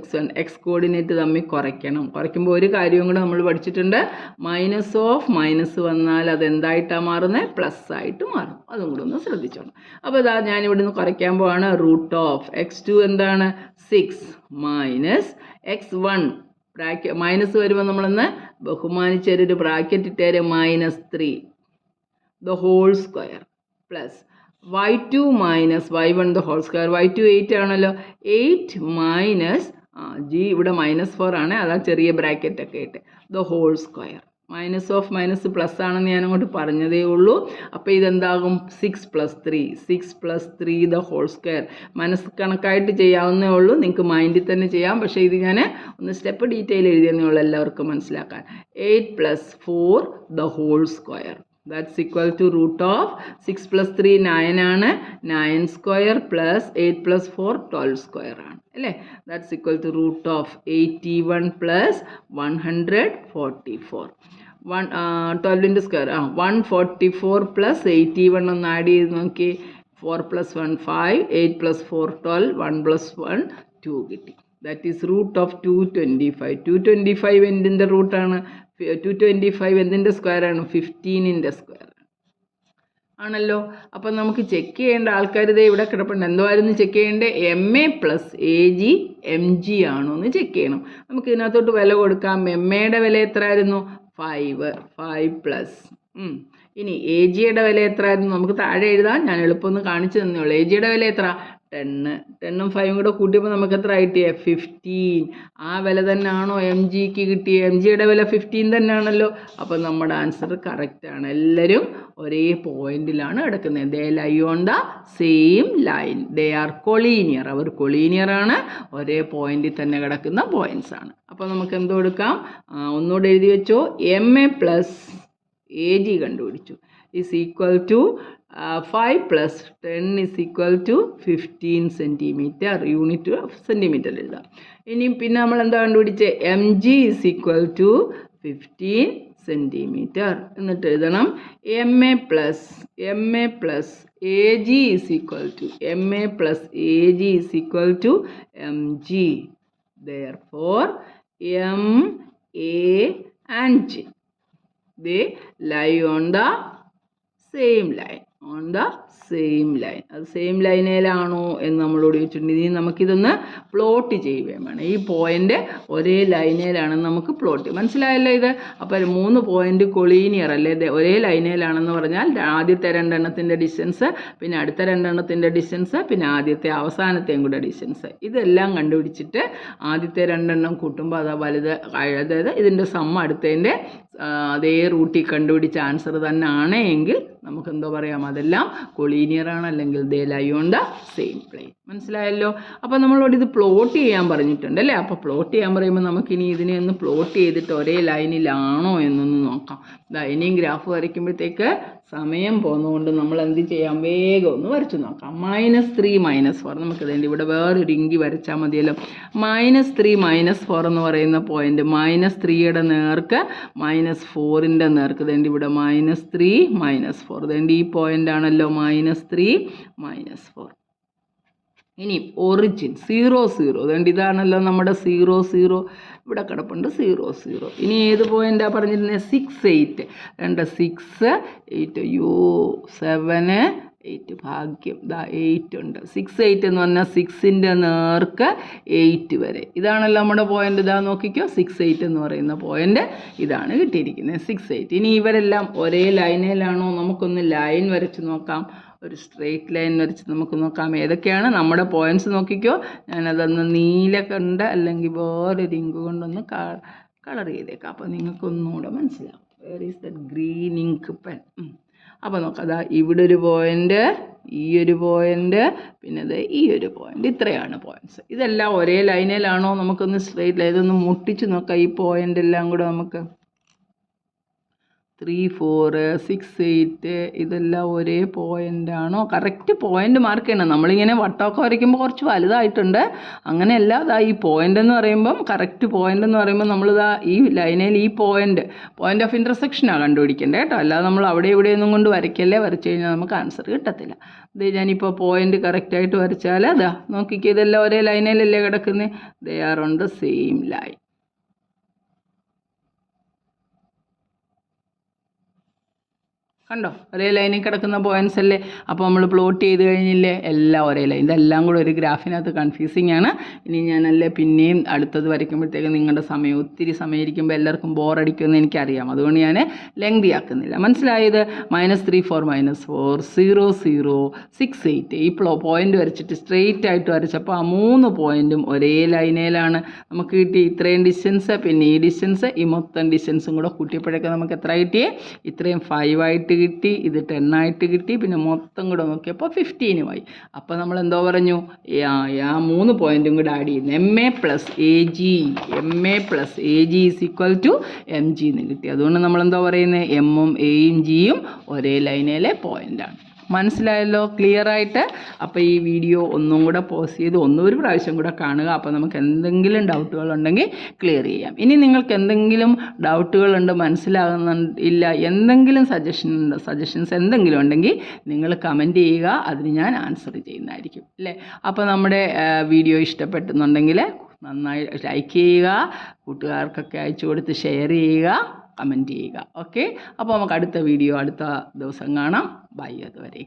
x1, x coordinate തമ്മിൽ കുറയ്ക്കണം. കുറയ്ക്കുമ്പോൾ ഒരു കാര്യവും കൂടെ നമ്മൾ പഠിച്ചിട്ടുണ്ട്. മൈനസ് വന്നാൽ അത് എന്തായിട്ടാണ് മാറുന്നത്? പ്ലസ് ആയിട്ട് മാറും. അതും കൂടെ ഒന്ന് ശ്രദ്ധിച്ചോണം. അപ്പോൾ ഇതാ ഞാൻ ഇവിടെ നിന്ന് കുറയ്ക്കാൻ പോവാണ്. √(x2) എന്താണ്? 6 - x1 മൈനസ് വരുമ്പോൾ നമ്മളൊന്ന് ബഹുമാനിച്ചൊരു bracket ഇട്ടേര്, -3 the whole square plus y2 - y1 the whole square. y2 8 ആണല്ലോ. 8 മൈനസ് ജി ഇവിടെ -4 ആണ്, അതാ ചെറിയ ബ്രാക്കറ്റ് ഒക്കെ ഇട്ട്, the whole square. Minus plus ആണെന്ന് ഞാൻ അങ്ങോട്ട് പറഞ്ഞതേ ഉള്ളൂ. അപ്പോൾ ഇതെന്താകും? 6 + 3 the whole square. മനസ്സ് കണക്കായിട്ട് ചെയ്യാവുന്നേ ഉള്ളൂ. നിങ്ങൾക്ക് മൈൻഡിൽ തന്നെ ചെയ്യാം. പക്ഷേ ഇത് ഞാൻ ഒന്ന് സ്റ്റെപ്പ് ഡീറ്റെയിൽ എഴുതിയെന്നേ ഉള്ളൂ എല്ലാവർക്കും മനസ്സിലാക്കാൻ. 8 + 4 the whole square. That's equal to √6 + 3 9 ആണ്. 9² plus 8 + 4 12² ആണ് അല്ലേ? That's equal to √81 plus 144. 12ൻ്റെ സ്ക്വയർ 144 plus 81 ഒന്ന് ആഡ് ചെയ്ത് നോക്കി. 4 + 1 5, 8 + 4 12, 1 + 1 2 കിട്ടി. That is √225. 225 എന്തിൻ്റെ റൂട്ടാണ്? 225 എന്തിൻ്റെ സ്ക്വയറാണ്? 15ൻ്റെ സ്ക്വയർ ആണല്ലോ. അപ്പം നമുക്ക് ചെക്ക് ചെയ്യേണ്ട ആൾക്കാർ ഇതേ ഇവിടെ കിടപ്പുണ്ട്. എന്തുമായിരുന്നു ചെക്ക് ചെയ്യേണ്ടത്? M A plus A G M G ആണോ എന്ന് ചെക്ക് ചെയ്യണം. നമുക്ക് ഇതിനകത്തോട്ട് വില കൊടുക്കാം. എം എയുടെ വില എത്രയായിരുന്നു? 5 പ്ലസ്. ഇനി എ ജിയുടെ വില എത്രയായിരുന്നു? നമുക്ക് താഴെ എഴുതാം, ഞാൻ എളുപ്പമൊന്ന് കാണിച്ചു തന്നേ ഉള്ളൂ. എ ജിയുടെ വില എത്ര? 10ഉം 5ഉം കൂടെ കൂട്ടിയപ്പോൾ നമുക്ക് എത്ര കിട്ടിയേ 15. ആ വില തന്നെയാണോ എം ജിക്ക് കിട്ടിയത്? എം ജിയുടെ വില 15 തന്നെയാണല്ലോ. അപ്പോൾ നമ്മുടെ ആൻസർ കറക്റ്റാണ്. എല്ലാവരും ഒരേ പോയിന്റിലാണ് കിടക്കുന്നത്. They lie on the same line. They are collinear. അവർ കൊളീനിയർ ആണ്. ഒരേ പോയിന്റിൽ തന്നെ കിടക്കുന്ന പോയിന്റ്സ് ആണ്. അപ്പോൾ നമുക്ക് എന്തോ എടുക്കാം? ഒന്നുകൂടെ എഴുതി വെച്ചോ. M A plus A G കണ്ടുപിടിച്ചു is equal to 5 plus 10 is equal to 15 centimeter. Unit centimetre എഴുതാം. ഇനി പിന്നെ നമ്മൾ എന്താ കണ്ടുപിടിച്ചത്? M G is equal to 15 centimetre. എന്നിട്ട് എഴുതണം M A plus A G is equal to M G. Therefore M, A and G they lie on the same line. അത് same ലൈനിലാണോ എന്ന് നമ്മളോട് ചോദിച്ചിട്ടുണ്ട്. ഇനി നമുക്കിതൊന്ന് പ്ലോട്ട് ചെയ്യുകയും വേണം. ഈ പോയിന്റ് ഒരേ ലൈനിലാണെന്ന് നമുക്ക് പ്ലോട്ട് ചെയ്യാം. മനസ്സിലായല്ലോ ഇത്? അപ്പോൾ 3 പോയിന്റ് കൊളീനിയർ അല്ലേ? ഒരേ ലൈനിലാണെന്ന് പറഞ്ഞാൽ ആദ്യത്തെ 2 എണ്ണത്തിൻ്റെ ഡിസ്റ്റൻസ്, പിന്നെ അടുത്ത 2 എണ്ണത്തിൻ്റെ ഡിസ്റ്റൻസ്, പിന്നെ ആദ്യത്തെ അവസാനത്തെയും കൂടെ ഡിസ്റ്റൻസ്, ഇതെല്ലാം കണ്ടുപിടിച്ചിട്ട് ആദ്യത്തെ 2 എണ്ണം കൂട്ടുമ്പോൾ അത് വലുത്, അതായത് ഇതിൻ്റെ സം അടുത്തതിൻ്റെ അതേ റൂട്ടിൽ കണ്ടുപിടിച്ച ആൻസർ തന്നെ ആണ് എങ്കിൽ നമുക്ക് എന്തോ പറയാം? അതെല്ലാം കൊളീനിയർ ആണ്, അല്ലെങ്കിൽ they lie on the same plane. മനസ്സിലായല്ലോ? അപ്പോൾ നമ്മളോട് ഇത് പ്ലോട്ട് ചെയ്യാൻ പറഞ്ഞിട്ടുണ്ട് അല്ലേ? അപ്പോൾ പ്ലോട്ട് ചെയ്യാൻ പറയുമ്പോൾ നമുക്കിനി ഇതിനെ ഒന്ന് പ്ലോട്ട് ചെയ്തിട്ട് ഒരേ ലൈനിലാണോ എന്നൊന്ന് നോക്കാം. ഇനിയും ഗ്രാഫ് വരയ്ക്കുമ്പോഴത്തേക്ക് സമയം പോകുന്നതുകൊണ്ട് നമ്മൾ എന്ത് ചെയ്യാം? വേഗം ഒന്ന് വരച്ച് നോക്കാം. -3 -4 നമുക്ക് വേണ്ടി ഇവിടെ വേറൊരു ഇങ്കി വരച്ചാൽ മതിയല്ലോ. -3 -4 എന്ന് പറയുന്ന പോയിന്റ് -3യുടെ നേർക്ക് -4ൻ്റെ നേർക്ക് വേണ്ടി ഇവിടെ -3 -4 വേണ്ടി ഈ പോയിന്റ് ആണല്ലോ -3 -4. ഇനി ഒറിജിൻ 0 0 അതുകൊണ്ട് ഇതാണല്ലോ നമ്മുടെ 0 0 ഇവിടെ കിടപ്പുണ്ട് 0 0. ഇനി ഏത് പോയിൻ്റാണ് പറഞ്ഞിരുന്നത്? 6 8 6 8 7 8 ഭാഗ്യം. 8 ഉണ്ട്. 6 8 എന്ന് പറഞ്ഞാൽ 6ൻ്റെ നേർക്ക് 8 വരെ. ഇതാണല്ലോ നമ്മുടെ പോയിന്റ്. ഇതാ നോക്കിക്കോ, 6 8 എന്ന് പറയുന്ന പോയിന്റ് ഇതാണ് കിട്ടിയിരിക്കുന്നത്. 6 8. ഇനി ഇവരെല്ലാം ഒരേ ലൈനിലാണോ? നമുക്കൊന്ന് ലൈൻ വരച്ച് നോക്കാം. ഒരു സ്ട്രെയിറ്റ് ലൈൻ വരച്ച് നമുക്ക് നോക്കാം ഏതൊക്കെയാണ് നമ്മുടെ പോയിന്റ്സ്. നോക്കിക്കോ, ഞാനതൊന്ന് നീല കണ്ട് അല്ലെങ്കിൽ വേറൊരു ഇങ്ക് കൊണ്ടൊന്ന് കളർ ചെയ്തേക്കാം. അപ്പോൾ നിങ്ങൾക്കൊന്നുകൂടെ മനസ്സിലാവും. Where is the green ink pen. അപ്പോൾ നോക്കാം, അതാ ഇവിടെ ഒരു പോയിന്റ്, ഈ ഒരു പോയിന്റ്, പിന്നെ അത് ഈ ഒരു പോയിന്റ്. ഇത്രയാണ് പോയിന്റ്സ്. ഇതെല്ലാം ഒരേ ലൈനിലാണോ? നമുക്കൊന്ന് സ്ട്രെയിറ്റ് ലൈൻ ഇതൊന്ന് മുട്ടിച്ച് നോക്കാം. ഈ പോയിന്റ് എല്ലാം കൂടെ നമുക്ക് 3 4 6 8 ഇതെല്ലാം ഒരേ പോയിൻ്റാണോ? കറക്റ്റ് പോയിൻ്റ് മാർക്ക് ചെയ്യണം. നമ്മളിങ്ങനെ വട്ടമൊക്കെ വരയ്ക്കുമ്പോൾ കുറച്ച് വലുതായിട്ടുണ്ട്. അങ്ങനെയല്ല, ഇതാ ഈ പോയിൻ്റ് എന്ന് പറയുമ്പം കറക്റ്റ് പോയിൻ്റ് എന്ന് പറയുമ്പോൾ നമ്മളിതാ ഈ ലൈനിൽ ഈ പോയിൻ്റ് ഓഫ് ഇൻ്റർസെക്ഷനാണ് കണ്ടുപിടിക്കേണ്ടത് കേട്ടോ. അല്ലാതെ നമ്മൾ അവിടെ ഇവിടെയൊന്നും കൊണ്ട് വരയ്ക്കല്ലേ. വരച്ച് കഴിഞ്ഞാൽ നമുക്ക് ആൻസർ കിട്ടത്തില്ല. ഇത് ഞാനിപ്പോൾ പോയിൻ്റ് കറക്റ്റായിട്ട് വരച്ചാൽ അതാ നോക്കിക്കുക, ഇതെല്ലാം ഒരേ ലൈനിലല്ലേ കിടക്കുന്നത്. ദേ are on the same line. കണ്ടോ? ഒരേ ലൈനിൽ കിടക്കുന്ന പോയിന്റ്സ് അല്ലേ? അപ്പോൾ നമ്മൾ പ്ലോട്ട് ചെയ്ത് കഴിഞ്ഞില്ലേ? എല്ലാം ഒരേ ലൈൻ. ഇതെല്ലാം കൂടെ ഒരു ഗ്രാഫിനകത്ത് കൺഫ്യൂസിങ് ആണ്. ഇനി ഞാനല്ലേ പിന്നെയും അടുത്തത് വരയ്ക്കുമ്പോഴത്തേക്ക് നിങ്ങളുടെ ഒത്തിരി സമയം ഇരിക്കുമ്പോൾ എല്ലാവർക്കും ബോറടിക്കുമെന്ന് എനിക്കറിയാം. അതുകൊണ്ട് ഞാൻ ലെങ്തി ആക്കുന്നില്ല. മനസ്സിലായത്? -3 4 -4 0 0 6 8 ഈ പോയിന്റ് വരച്ചിട്ട് സ്ട്രെയിറ്റ് ആയിട്ട് വരച്ചപ്പോൾ ആ 3 പോയിന്റും ഒരേ ലൈനിലാണ് നമുക്ക് കിട്ടി. ഇത്രയും ഡിസ്റ്റൻസ്, പിന്നെ ഈ ഡിസ്റ്റൻസ്, ഈ മൊത്തം ഡിസ്റ്റൻസും കൂടെ കൂട്ടിയപ്പോഴേക്കും നമുക്ക് എത്ര കിട്ടിയേ? ഇത്രയും 5 ആയിട്ട് കിട്ടി, ഇത് 10 ആയിട്ട് കിട്ടി, പിന്നെ മൊത്തം കൂടെ നോക്കിയപ്പോൾ 15 ആയി. അപ്പോൾ നമ്മൾ എന്തോ പറഞ്ഞു? ആ 3 പോയിന്റും കൂടെ ആഡ് ചെയ്യുന്നു. M A plus A G is equal to M G എന്ന് കിട്ടി. അതുകൊണ്ട് നമ്മൾ എന്തോ പറയുന്നത്? എമ്മും എയും ജിയും ഒരേ ലൈനിലെ പോയിന്റാണ്. മനസ്സിലായല്ലോ? ക്ലിയർ ആയിട്ട്? അപ്പോൾ ഈ വീഡിയോ ഒന്നും കൂടെ പോസ് ചെയ്ത് ഒരു പ്രാവശ്യം കൂടെ കാണുക. അപ്പോൾ നമുക്ക് എന്തെങ്കിലും ഡൗട്ടുകളുണ്ടെങ്കിൽ ക്ലിയർ ചെയ്യാം. ഇനി നിങ്ങൾക്ക് എന്തെങ്കിലും ഡൗട്ടുകളുണ്ട്, മനസ്സിലാകുന്നില്ല, എന്തെങ്കിലും സജഷൻസ് എന്തെങ്കിലും ഉണ്ടെങ്കിൽ നിങ്ങൾ കമൻറ്റ് ചെയ്യുക. അതിന് ഞാൻ ആൻസർ ചെയ്യുന്നതായിരിക്കും അല്ലേ? അപ്പോൾ നമ്മുടെ വീഡിയോ ഇഷ്ടപ്പെടുന്നുണ്ടെങ്കിൽ നന്നായി ലൈക്ക് ചെയ്യുക, കൂട്ടുകാർക്കൊക്കെ അയച്ചു കൊടുത്ത് ഷെയർ ചെയ്യുക, കമൻറ്റ് ചെയ്യുക. ഓക്കെ, അപ്പോൾ നമുക്ക് അടുത്ത വീഡിയോ അടുത്ത ദിവസം കാണാം. ബൈ. അതുവരെ.